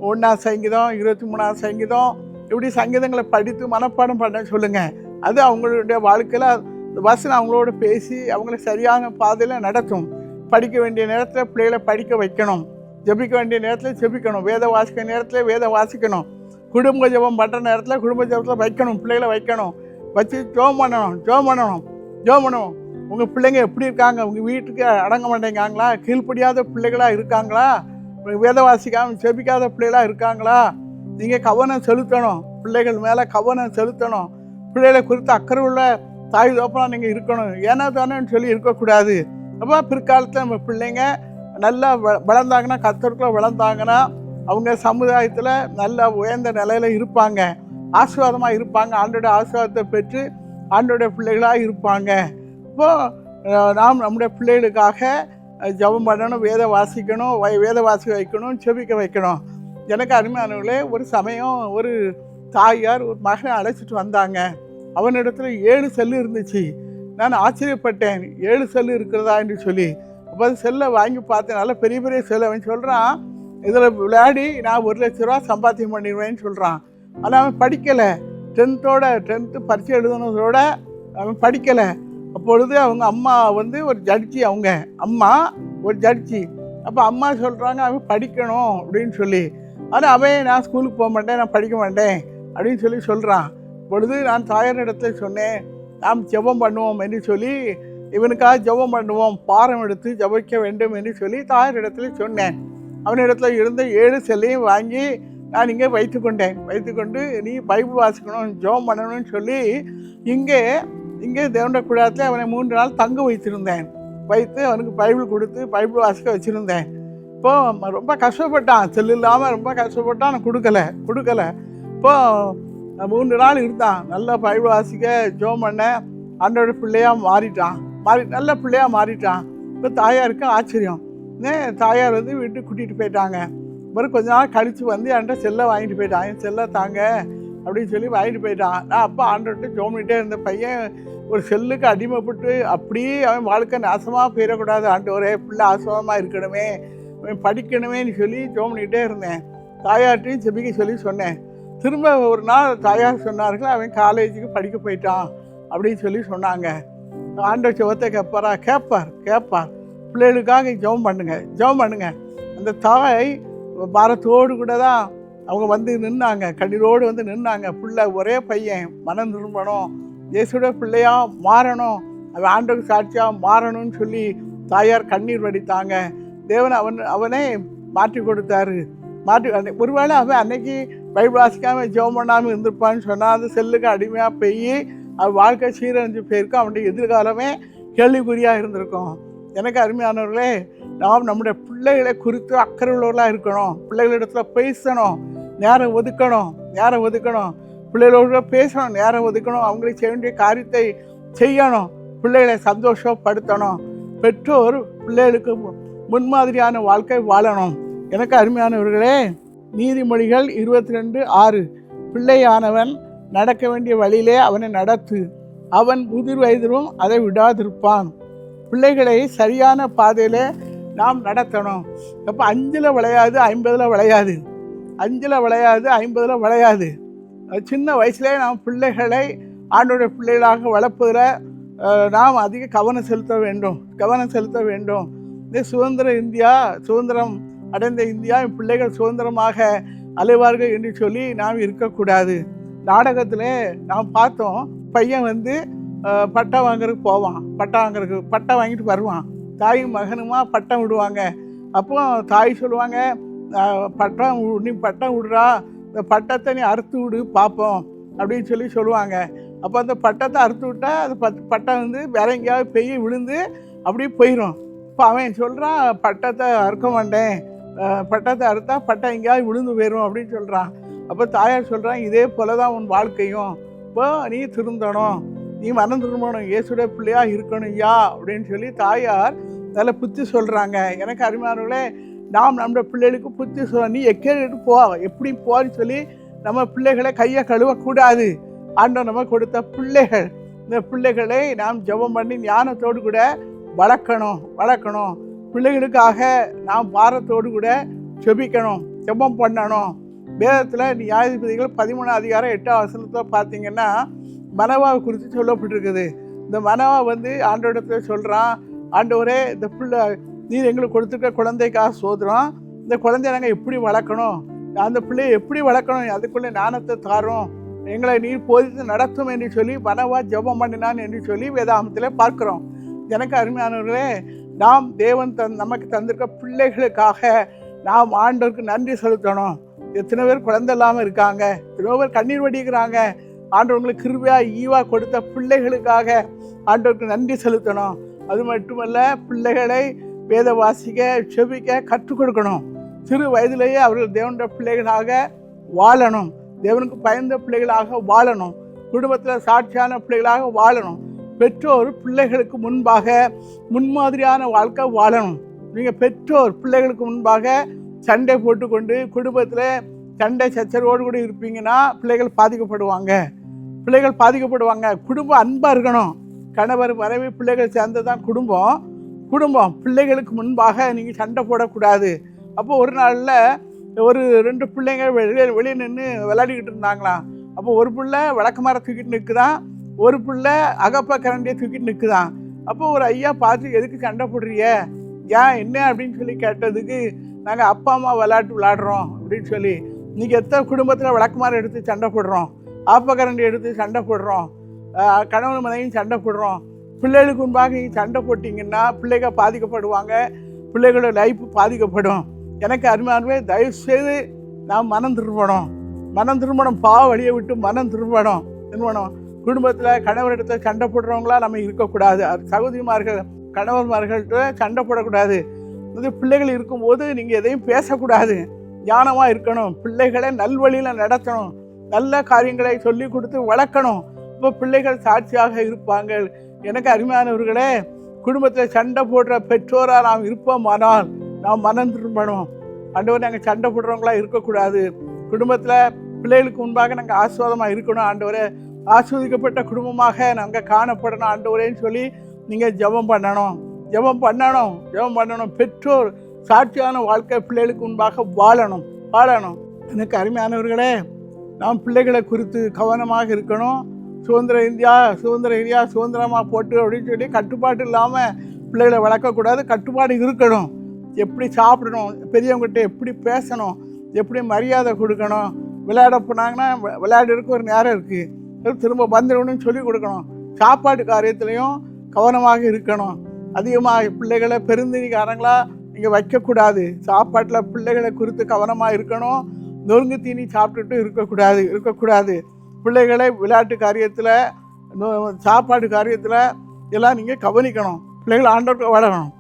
1ஆம் சங்கீதம் 23ஆம் சங்கீதம் இப்படி சங்கீதங்களை படித்து மனப்பாடம் பண்ண சொல்லுங்கள். அது அவங்களுடைய வாழ்க்கையில் இந்த வசனம் அவங்களோட பேசி அவங்கள சரியான பாதையில் நடத்தும். படிக்க வேண்டிய நேரத்தில் பிள்ளைகளை படிக்க வைக்கணும், ஜெபிக்க வேண்டிய நேரத்தில் ஜெபிக்கணும், வேத வாசிக்க நேரத்தில் வேத வாசிக்கணும், குடும்ப ஜெபம் பண்ணுற நேரத்தில் குடும்ப ஜெபத்தில் வைக்கணும், பிள்ளைகளை வைக்கணும். வச்சு ஜெபம் பண்ணணும். உங்கள் பிள்ளைங்க எப்படி இருக்காங்க? உங்கள் வீட்டுக்கு அடங்க மாட்டேங்காங்களா? கீழ்ப்படியாத பிள்ளைகளாக இருக்காங்களா? வேத வாசிக்காமல் ஜெபிக்காத பிள்ளைகளாக இருக்காங்களா? நீங்கள் கவனம் செலுத்தணும், பிள்ளைகள் மேலே கவனம் செலுத்தணும். பிள்ளைகளை குறித்து அக்கறை உள்ள தாய் தோப்பனா நீங்கள் இருக்கணும். ஏன்னா தானேன்னு சொல்லி இருக்கக்கூடாது. அப்போ பிற்காலத்தில் நம்ம பிள்ளைங்க நல்லா வளர்ந்தாங்கன்னா, கர்த்தருக்குள்ள வளர்ந்தாங்கன்னா, அவங்க சமுதாயத்தில் நல்ல உயர்ந்த நிலையில் இருப்பாங்க, ஆசீர்வாதமாக இருப்பாங்க, ஆண்டோட ஆசீர்வாதத்தை பெற்று ஆண்டோடைய பிள்ளைகளாக இருப்பாங்க. இப்போது நாம் நம்முடைய பிள்ளைகளுக்காக ஜெபம் பண்ணணும், வேத வாசிக்க வைக்கணும், ஜெபிக்க வைக்கணும். எனக்கு அருமையானவர்களே, ஒரு சமயம் ஒரு தாயார் ஒரு மகனை அழைச்சிட்டு வந்தாங்க. அவனிடத்துல 7 செல்லு இருந்துச்சு. நான் ஆச்சரியப்பட்டேன், 7 செல்லு இருக்கிறதா என்று சொல்லி. அப்போ அது செல்லை வாங்கி பார்த்தேன், நல்ல பெரிய பெரிய செல்லை. அவன் சொல்கிறான், இதில் விளையாடி நான் 1 லட்ச ரூபா சம்பாத்தியம் பண்ணிடுவேன்னு சொல்கிறான். ஆனால் அவன் படிக்கலை. 10th பரீட்சை எழுதுனதோட அவன் படிக்கலை. அப்பொழுது அவங்க அம்மா வந்து ஒரு ஜட்ஜி, அவங்க அம்மா ஒரு ஜட்ஜி. அப்போ அம்மா சொல்கிறாங்க அவன் படிக்கணும் அப்படின்னு சொல்லி. ஆனால் அவன் நான் ஸ்கூலுக்கு போக மாட்டேன், நான் படிக்க மாட்டேன் அப்படின்னு சொல்லி சொல்கிறான். பொழுது நான் தாயாரிடத்துல சொன்னேன், நாம் ஜெபம் பண்ணுவோம் என்று சொல்லி, இவனுக்காக ஜெபம் பண்ணுவோம், பாரம் எடுத்து ஜெபிக்க வேண்டும் என்று சொல்லி தாயாரிடத்துல சொன்னேன். அவனிடத்துல இருந்த 7 செல்லையும் வாங்கி நான் இங்கே வைத்துக்கொண்டு நீ பைபிள் வாசிக்கணும், ஜெபம் பண்ணணும்னு சொல்லி இங்கே தேவனுடைய கூடாரத்தில் அவனை 3 நாள் தங்க வைத்து அவனுக்கு பைபிள் கொடுத்து பைபிள் வாசிக்க வச்சுருந்தேன். இப்போது ரொம்ப கஷ்டப்பட்டான், செல்லு இல்லாமல் ரொம்ப கஷ்டப்பட்டான். நான் கொடுக்கலை. இப்போது 3 நாள் இருந்தான், நல்லா பைபிள் வாசிக்க ஜெபம் பண்ண ஆண்டோட பிள்ளையாக மாறிட்டான். நல்ல பிள்ளையாக மாறிட்டான். இப்போ தாயாருக்கு ஆச்சரியம். தாயார் வந்து வீட்டுக்கு கூட்டிகிட்டு போயிட்டாங்க. அப்புறம் கொஞ்ச நாள் கழித்து வந்து என்கிட்ட செல்லை வாங்கிட்டு போயிட்டான். என் செல்லை தாங்க அப்படின்னு சொல்லி வாங்கிட்டு போயிட்டான். நான் அப்போ ஆண்டோட்ட ஜெபம் பண்ணிகிட்டே இருந்த பையன் ஒரு செல்லுக்கு அடிமைப்பட்டு அப்படியே அவன் வாழ்க்கை நாசமாக போயிடக்கூடாது, ஆண்டவரே பிள்ளை ஆசீர்வாதமாக இருக்கணுமே, அவன் படிக்கணுமேன்னு சொல்லி ஜெபம் பண்ணிகிட்டே இருந்தேன். தாயார்ட்டையும் ஜெபிக்க சொல்லி சொன்னேன். திரும்ப ஒரு நாள் தாயார் சொன்னார்கள், அவன் காலேஜுக்கு படிக்க போயிட்டான் அப்படின்னு சொல்லி சொன்னாங்க. ஆண்டவர் ஜெபத்தை கேட்பார். பிள்ளைகளுக்காக ஜெபம் பண்ணுங்க. அந்த தாய் பாரத்தோடு கூட தான் அவங்க வந்து நின்னாங்க, கண்ணீரோடு வந்து நின்னாங்க. பிள்ளை ஒரே பையன் மனம் திரும்பணும், இயேசுடைய பிள்ளையாக மாறணும், அவன் ஆண்டவருக்கு சாட்சியாக மாறணும்னு சொல்லி தாயார் கண்ணீர் வடித்தாங்க. தேவன் அவனே மாற்றி கொடுத்தாரு. ஒருவேளை அவன் அன்னைக்கு பைபிள் வாசிக்காமல் ஜெபம் பண்ணாமல் இருந்திருப்பான்னு சொன்னால் அந்த செல்லுக்கு அடிமையாக போய் அவன் வாழ்க்கை சீரழிஞ்சு போயிருக்கும், அவனுடைய எதிர்காலமே கேள்விக்குறியாக இருந்திருக்கும். எனக்கு அருமையானவர்களே, நாம் நம்முடைய பிள்ளைகளை குறித்து அக்கறை உள்ளவர்களாக இருக்கணும். பிள்ளைகளிடத்தில் பேசணும், நேரம் ஒதுக்கணும். பிள்ளைகளோட பேசணும், நேரம் ஒதுக்கணும். அவங்களுக்கு செய்ய வேண்டிய காரியத்தை செய்யணும், பிள்ளைகளை சந்தோஷப்படுத்தணும். பெற்றோர் பிள்ளைகளுக்கு முன்மாதிரியான வாழ்க்கை வாழணும். எனக்கு அருமையானவர்களே, நீதிமொழிகள் 22:6, பிள்ளையானவன் நடக்க வேண்டிய வழியிலே அவனை நடத்து, அவன் முதிர் வயதிலும் அதை விடாதிருப்பான். பிள்ளைகளை சரியான பாதையில் நாம் நடத்தணும். அப்போ 5ல் விளையாது, 50ல் விளையாது. 5ல் விளையாது, 50ல் விளையாது. சின்ன வயசுலேயே நாம் பிள்ளைகளை ஆண்டோடைய பிள்ளைகளாக வளர்ப்பதில் நாம் அதிக கவனம் செலுத்த வேண்டும். இந்த சுதந்திரம் அடைந்த இந்தியா பிள்ளைகள் சுதந்திரமாக அலைவார்கள் என்று சொல்லி நாம் இருக்கக்கூடாது. நாடகத்தில் நாம் பார்த்தோம், பையன் வந்து பட்டம் வாங்குறதுக்கு போவான், பட்டம் வாங்கிட்டு வருவான். தாயும் மகனுமா பட்டம் விடுவாங்க. அப்போ தாய் சொல்லுவாங்க, நீ பட்டம் விடுறா, இந்த பட்டத்தை நீ அறுத்து விடு பார்ப்போம் அப்படின்னு சொல்லுவாங்க. அப்போ அந்த பட்டத்தை அறுத்து விட்டால் அது பட்டம் வந்து வேற எங்கேயாவது பெய்ய விழுந்து அப்படியே போயிடும். இப்போ அவன் சொல்கிறான் பட்டத்தை அறுக்க மாட்டேன், பட்டத்தை அறுத்தா பட்டம் எங்கேயாவது விழுந்து போயிடும் அப்படின்னு சொல்கிறான். அப்போ தாயார் சொல்கிறான் இதே போல தான் உன் வாழ்க்கையும், இப்போ நீ திருந்தணும், நீ மனம் திரும்பணும், இயேசுடைய பிள்ளையாக இருக்கணும் ஐயா அப்படின்னு சொல்லி தாயார் நல்ல புத்தி சொல்கிறாங்க. எனக்கு அருமையானவர்களே, நாம் நம்முடைய பிள்ளைகளுக்கு புத்தி சொல்ல, நீ எக்கேட்டு போ, எப்படி போன்னு சொல்லி நம்ம பிள்ளைகளை கையை கழுவக்கூடாது. ஆண்டவர் நம்ம கொடுத்த பிள்ளைகள், இந்த பிள்ளைகளை நாம் ஜெபம் பண்ணி ஞானத்தோடு கூட வளர்க்கணும். பிள்ளைகளுக்காக நாம் பாரத்தோடு கூட ஜெபம் பண்ணணும். வேதத்தில் நியாயாதிபதிகள் 13 அதிகாரம் 8 வசனத்தில் பார்த்தீங்கன்னா மனோவாவை குறித்து சொல்லப்பட்டிருக்குது. இந்த மனோவா வந்து ஆண்டவரிடத்தில் சொல்கிறான், ஆண்டவரே இந்த பிள்ளை நீர் எங்களுக்கு கொடுத்துருக்க குழந்தைக்காக சோதரம், இந்த குழந்தைய நாங்கள் எப்படி வளர்க்கணும், அந்த பிள்ளையை எப்படி வளர்க்கணும், அதுக்குள்ளே ஞானத்தை தாரோம், எங்களை நீர் போதித்து நடத்தும் என்று சொல்லி மனோவா ஜெபம் பண்ணினான் என்று சொல்லி வேதாகமத்தில் பார்க்குறோம். எனக்கு அருமையானவர்களே, நாம் தேவன் நமக்கு தந்திருக்க பிள்ளைகளுக்காக நாம் ஆண்டவருக்கு நன்றி செலுத்தணும். எத்தனை பேர் குழந்தை இல்லாமல் இருக்காங்க, எத்தனை பேர் கண்ணீர் வடிக்கிறாங்க. ஆண்டவங்களுக்கு கிருபையாக ஈவாக கொடுத்த பிள்ளைகளுக்காக ஆண்டவருக்கு நன்றி செலுத்தணும். அது மட்டுமல்ல, பிள்ளைகளை வேத வாசிக்க செபிக்க கற்றுக் கொடுக்கணும். சிறு வயதிலேயே அவர்கள் தேவனுடைய பிள்ளைகளாக வாழணும், தேவனுக்கு பயந்த பிள்ளைகளாக வாழணும், குடும்பத்தில் சாட்சியான பிள்ளைகளாக வாழணும். பெற்றோர் பிள்ளைகளுக்கு முன்பாக முன்மாதிரியான வாழ்க்கை வாழணும். நீங்கள் பெற்றோர் பிள்ளைகளுக்கு முன்பாக சண்டை போட்டுக்கொண்டு குடும்பத்தில் சண்டை சச்சரவோடு கூட இருப்பீங்கன்னா பிள்ளைகள் பாதிக்கப்படுவாங்க. குடும்பம் அன்பாக இருக்கணும். கணவர் மனைவி பிள்ளைகள் சேர்ந்து தான் குடும்பம். பிள்ளைகளுக்கு முன்பாக நீங்கள் சண்டை போடக்கூடாது. அப்போ ஒரு நாளில் ஒரு 2 பிள்ளைங்க வெளியே நின்று விளையாடிக்கிட்டு இருந்தாங்களாம். அப்போ ஒரு பிள்ளை விளக்கமாரை தூக்கிட்டு நிற்குதான், ஒரு பிள்ளை அகப்பா கரண்டியை தூக்கிட்டு நிற்குதான். அப்போ ஒரு ஐயா பார்த்து எதுக்கு சண்டை போடுறிய, ஏன் என்ன அப்படின்னு சொல்லி கேட்டதுக்கு, நாங்கள் அப்பா அம்மா விளையாடுறோம் அப்படின்னு சொல்லி. நீங்கள் எத்தனை குடும்பத்தில் விளக்கமாரை எடுத்து சண்டை போடுறோம், ஆப்பக்கரண்டி எடுத்து சண்டை போடுறோம், கணவன் மனைவியும் சண்டை போடுறோம். பிள்ளைகளுக்கு முன்பாக நீங்கள் சண்டை போட்டிங்கன்னா பிள்ளைகள் பாதிக்கப்படுவாங்க, பிள்ளைகளோட லைஃப் பாதிக்கப்படும். எனக்கு அருமையானவே, தயவுசெய்து நாம் மனம் திரும்பணும், பாவ வழியை விட்டு மனம் திரும்பணும். குடும்பத்தில் கணவரிடத்தை சண்டை போடுறவங்களா நம்ம இருக்கக்கூடாது. சகோதரிமார்கள் கணவன்மார்கள்ட்ட சண்டை போடக்கூடாது. பிள்ளைகள் இருக்கும்போது நீங்கள் எதையும் பேசக்கூடாது, ஞானமாக இருக்கணும். பிள்ளைகளை நல்வழியில் நடத்தணும், நல்ல காரியங்களை சொல்லி கொடுத்து வளர்க்கணும். இப்போ பிள்ளைகள் சாட்சியாக இருப்பாங்க. எனக்கு அருமையானவர்களே, குடும்பத்தில் சண்டை போடுற பெற்றோராக நாம் இருப்போமானால் நாம் மனம் திரும்பணும். ஆண்டவர், நாங்கள் சண்டை போடுறவங்களா இருக்கக்கூடாது. குடும்பத்தில் பிள்ளைகளுக்கு முன்பாக நாங்கள் ஆசீர்வாதமாக இருக்கணும். ஆண்டவரே, ஆசீர்வதிக்கப்பட்ட குடும்பமாக நாங்கள் காணப்படணும் ஆண்டவரேன்னு சொல்லி நீங்கள் ஜெபம் பண்ணணும். பெற்றோர் சாட்சியான வாழ்க்கை பிள்ளைகளுக்கு முன்பாக வாழணும். எனக்கு அருமையானவர்களே, நாம் பிள்ளைகளை குறித்து கவனமாக இருக்கணும். சுதந்திர இந்தியா சுதந்திரமாக போட்டு அப்படின்னு சொல்லி கட்டுப்பாடு இல்லாமல் பிள்ளைகளை வளர்க்கக்கூடாது. கட்டுப்பாடு இருக்கணும். எப்படி சாப்பிடணும், பெரியவங்ககிட்ட எப்படி பேசணும், எப்படி மரியாதை கொடுக்கணும். விளையாட போனாங்கன்னா விளையாடுறதுக்கு ஒரு நேரம் இருக்குது, திரும்ப வந்துடணும்னு சொல்லி கொடுக்கணும். சாப்பாட்டு காரியத்துலேயும் கவனமாக இருக்கணும். அதிகமாக பிள்ளைகளை பெருந்தினிக்காரங்களாக நீங்கள் வைக்கக்கூடாது. சாப்பாட்டில் பிள்ளைகளை குறித்து கவனமாக இருக்கணும். நொறுங்கு தீனி சாப்பிட்டுட்டு இருக்கக்கூடாது. பிள்ளைகளை விளையாட்டு காரியத்தில், சாப்பாடு காரியத்தில் எல்லாம் நீங்கள் கவனிக்கணும். பிள்ளைகள் ஆண்டவருக்கு வளரணும்.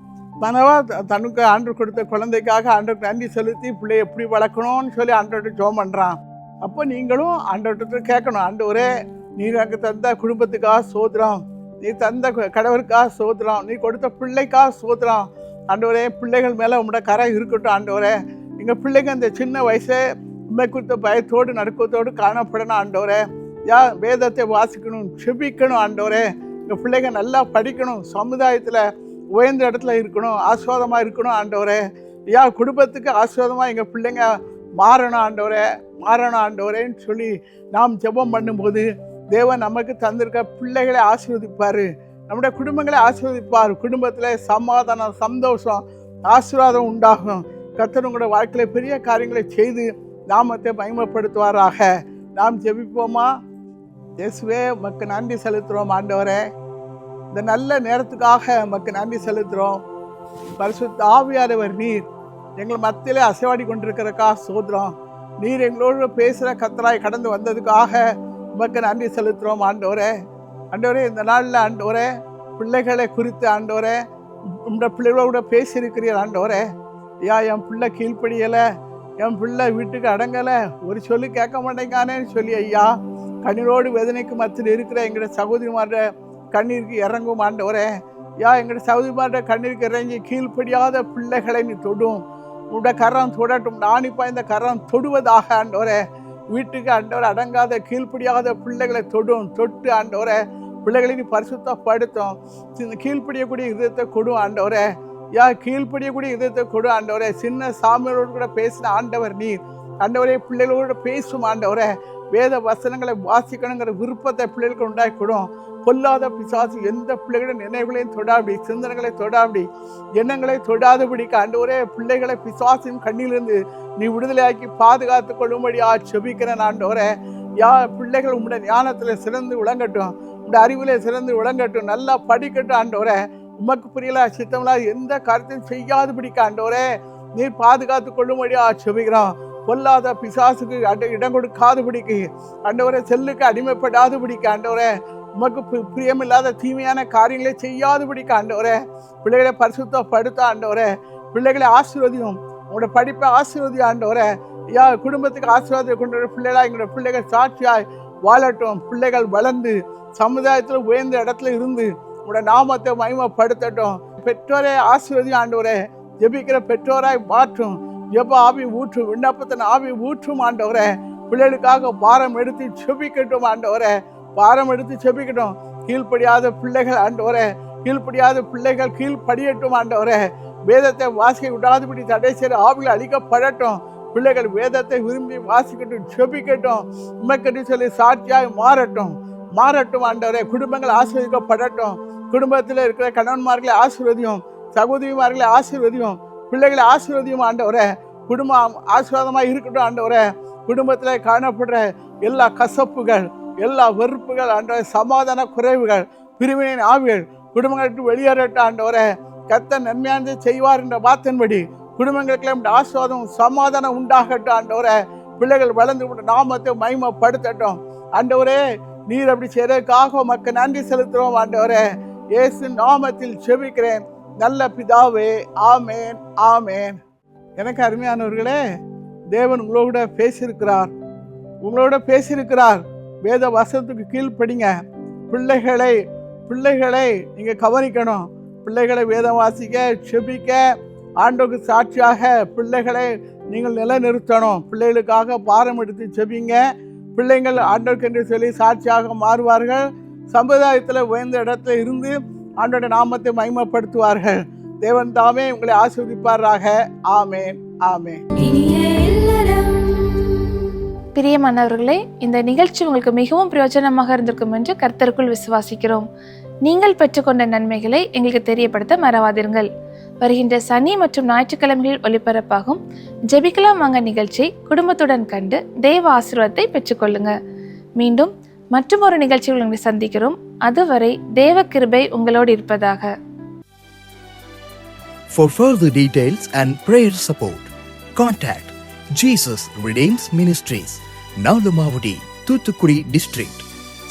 மனவா தனக்கு ஆண்டவர் கொடுத்த குழந்தைக்காக ஆண்டவருக்கு நன்றி செலுத்தி பிள்ளையை எப்படி வளர்க்கணும்னு சொல்லி ஆண்டவர்கிட்ட ஜெபம் பண்ணுறான். அப்போ நீங்களும் ஆண்டவர்கிட்ட கேட்கணும், ஆண்டவரே, நீ எனக்கு தந்த குடும்பத்துக்காக சோதரம், நீ தந்த கடவுளுக்காக சோதரம், நீ கொடுத்த பிள்ளைக்காக சோதரம். ஆண்டவரே, பிள்ளைகள் மேலே உங்களோட கரை இருக்கட்டும். ஆண்டவரே, எங்கள் பிள்ளைங்க அந்த சின்ன வயசே உண்மை குறித்த பயத்தோடு நடுக்கத்தோடு காணப்படணும். ஆண்டவரே, வேதத்தை வாசிக்கணும், செபிக்கணும். ஆண்டவரே, எங்கள் பிள்ளைங்க நல்லா படிக்கணும், சமுதாயத்தில் உயர்ந்த இடத்துல இருக்கணும், ஆசீர்வாதமாக இருக்கணும். ஆண்டவரே, குடும்பத்துக்கு ஆசீர்வாதமாக எங்கள் பிள்ளைங்க மாறணும் ஆண்டவரேன்னு சொல்லி நாம் ஜெபம் பண்ணும்போது தேவன் நமக்கு தந்திருக்க பிள்ளைகளை ஆசீர்வதிப்பார், நம்முடைய குடும்பங்களை ஆசீர்வதிப்பார். குடும்பத்தில் சமாதானம், சந்தோஷம், ஆசீர்வாதம் உண்டாகும். கர்த்தர் உங்களோட வாழ்க்கையில் பெரிய காரியங்களை செய்து நாமத்தை மகிமைப்படுத்துவாராக. நாம் ஜெபிப்போமா? இயேசுவே, உமக்கு நன்றி செலுத்துகிறோம். ஆண்டவரே, இந்த நல்ல நேரத்துக்காக உமக்கு நன்றி செலுத்துகிறோம். பரிசுத்த ஆவியானவர் நீர் எங்கள் மத்தியிலே அசைவாடி கொண்டிருக்கிறதுக்காக சோதரம். நீர் எங்களோடு பேசுகிற கர்த்தராய் கடந்து வந்ததுக்காக உமக்கு நன்றி செலுத்துகிறோம் ஆண்டவரே. ஆண்டவரே, இந்த நாளில் ஆண்டவரே பிள்ளைகளை குறித்து ஆண்டவரே உங்களோட பிள்ளைகளோட பேசியிருக்கிறீர் ஆண்டவரே. ஐயா, என் பிள்ளை கீழ்ப்படியலை, என் பிள்ளை வீட்டுக்கு அடங்கலை, ஒரு சொல்லி கேட்க மாட்டேங்கானேன்னு சொல்லி ஐயா கண்ணீரோடு வேதனைக்கு மத்தியில் இருக்கிற எங்களோட சகோதரிமார கண்ணீருக்கு இறங்கும் ஆண்டவரே. யா, எங்களோட சகோதரிமார கண்ணீருக்கு இறங்கி கீழ்ப்படியாத பிள்ளைகளை நீ தொடும். உன்னோட கரம் தொடட்டும், நானிப்பா இந்த கரம் தொடுவதாக ஆண்டவரே. வீட்டுக்கு ஆண்டவரை அடங்காத கீழ்ப்படியாத பிள்ளைகளை தொட்டு ஆண்டவரே பிள்ளைகளை நீ பரிசுத்தப்படுத்தும். கீழ்ப்படியக்கூடிய இதயத்தை கொடு ஆண்டவரே. யா, கீழ்ப்படியக்கூடிய இதயத்தை கொடு ஆண்டவரே. சின்ன சாமியோடு கூட பேசின ஆண்டவர் நீர் ஆண்டவரே. பிள்ளைகளோடு பேசும் ஆண்டவரே. வேத வசனங்களை வாசிக்கணுங்கிற விருப்பத்தை பிள்ளைகளுக்கு உண்டாக்கி கொடும். பொல்லாத பிசாசு எந்த பிள்ளைகளின் நினைவுகளையும் தொடாபடி, சிந்தனைகளை தொடாபடி, எண்ணங்களை தொடாதபடிக்கு ஆண்டவரே பிள்ளைகளை பிசாசின் கண்ணிலிருந்து நீ விடுதலையாக்கி பாதுகாத்து கொள்ளும்படி செபிக்கிறேன் ஆண்டவரே. யா, பிள்ளைகள் உங்களுடைய ஞானத்தில் சிறந்து விளங்கட்டும், உங்களுடைய அறிவிலே சிறந்து விளங்கட்டும், நல்லா படிக்கட்டும் ஆண்டவரே. உமக்கு புரியல சித்தமில்லா எந்த காரியத்தையும் செய்யாதபடிக்கு ஆண்டவரே நீர் பாதுகாத்து கொள்ளும்படி செபிக்கிறோம். பொல்லாத பிசாசுக்கு இடம் கொடுக்காதபடிக்கு ஆண்டவரே, செல்லுக்கு அடிமைப்படாதபடிக்கு ஆண்டவரே, உமக்கு பிரியமில்லாத தீமையான காரியங்களை செய்யாதபடிக்கு ஆண்டவரே பிள்ளைகளை பரிசுத்தப்படுத்த ஆண்டவரே. பிள்ளைகளை ஆசீர்வதியும், உங்களோட படிப்பை ஆசீர்வதியும் ஆண்டவரே. யா, குடும்பத்துக்கு ஆசீர்வாதத்தை கொண்டு வர பிள்ளைகளாக எங்களோட பிள்ளைகள் சாட்சியாய் வாழட்டும். பிள்ளைகள் வளர்ந்து சமுதாயத்தில் உயர்ந்த இடத்துல இருந்து உங்களோட நாமத்தை மகிமைப்படுத்தட்டும். பெற்றோரை ஆசீர்வதியும் ஆண்டவரே. ஜெபிக்கிற பெற்றோராய் மாற்றும். ஜெப ஆவி ஊற்றும், விண்ணப்பத்தின் ஆவி ஊற்றும் ஆண்டவரே. பிள்ளைகளுக்காக பாரம் எடுத்து செபிக்கட்டும் ஆண்டவரே. பாரம் எடுத்து செபிக்கட்டும். கீழ்ப்படியாத பிள்ளைகள் ஆண்டவரே, கீழ்ப்படியாத பிள்ளைகள் கீழ்ப்படியட்டும் ஆண்டவரே. வேதத்தை வாசிக்க விடாதபடி தடை செய்கிற ஆவிகள் அழிக்கப்படட்டும். பிள்ளைகள் வேதத்தை விரும்பி வாசிக்கட்டும், செபிக்கட்டும். உமக்கென்று சொல்லி சாட்சியாய் மாறட்டும் ஆண்டவரே. குடும்பங்கள் ஆசீர்வதிக்கப்படட்டும். குடும்பத்தில் இருக்கிற கணவன்மார்களை ஆசீர்வதியும், சகோதரிமார்களை ஆசீர்வதியும், பிள்ளைகளை ஆசீர்வதியும் ஆண்டவரே. குடும்பம் ஆசீர்வாதமாக இருக்கட்டும் ஆண்டவரே. குடும்பத்தில் காணப்படுற எல்லா கசப்புகள், எல்லா வெறுப்புகள் ஆண்டவரே, சமாதான குறைவுகள், பிரிவினை ஆவிகள் குடும்பங்களுக்கு வெளியேறட்டும் ஆண்டவரே. கர்த்தர் நன்மையானதை செய்வார் என்ற வார்த்தையின்படி குடும்பங்களுக்கு ஆசீர்வாதம் சமாதானம் உண்டாகட்டும் ஆண்டவரே. பிள்ளைகள் வளர்ந்து நாமத்தை மகிமைப்படுத்தட்டும் ஆண்டவரே. நீர் அப்படி செய்யறதுக்காக மக்கள் நன்றி செலுத்துகிறோம் ஆண்டவரே. இயேசு நாமத்தில் செபிக்கிறேன் நல்ல பிதாவே, ஆமேன் ஆமேன். எனக்கு அருமையானவர்களே, தேவன் உங்களோட பேசியிருக்கிறார். வேத வசனத்துக்கு கீழ்ப்படிங்க. பிள்ளைகளை நீங்கள் கவனிக்கணும். பிள்ளைகளை வேதம் வாசிக்க, செபிக்க, ஆண்டவருக்கு சாட்சியாக பிள்ளைகளை நீங்கள் நிலைநிறுத்தணும். பிள்ளைகளுக்காக பாரம் எடுத்து செபிங்க. பிள்ளைங்கள் ஆண்டவருக்கு என்று சொல்லி சாட்சியாக மாறுவார்கள். சமுதாயத்தில் உயர்ந்த இடத்துல இருந்து ஆண்டோட நாமத்தை மகிமைப்படுத்துவார்கள். தேவன் தாமே உங்களை ஆசீர்வதிப்பாராக. ஆமேன் ஆமேன்.
பிரியமானவர்களே, இந்த நிகழ்ச்சி உங்களுக்கு மிகவும் பிரயோஜனமாக இருந்திருக்கும் என்று கர்த்தருக்குள் விசுவாசிக்கிறோம். நீங்கள் பெற்றுக்கொண்ட நன்மைகளை எங்களுக்கு தெரியப்படுத்த மறவாதீர்கள். வருகின்ற சனி மற்றும் ஞாயிற்றுக்கிழமைகளில் ஒளிபரப்பாகும் ஜெபிக்கலாம் வாங்க நிகழ்ச்சியை குடும்பத்துடன் கண்டு தேவ ஆசீர்வாதத்தை பெற்றுக்கொள்ளுங்க. மீண்டும் மற்றும் ஒரு நிகழ்ச்சியில் உங்களை சந்திக்கிறோம். அதுவரை தேவ கிருபை உங்களோடு இருப்பதாக.
For further details and prayer support, contact Jesus Redeems Ministries, Nalumavudi, Thoothukudi District,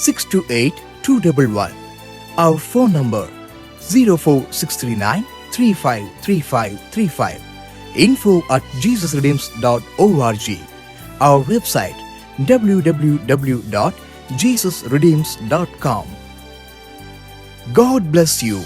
628-211. Our phone number 04639 353535. info@jesusredeems.org. Our website www.jesusredeems.com. God bless you.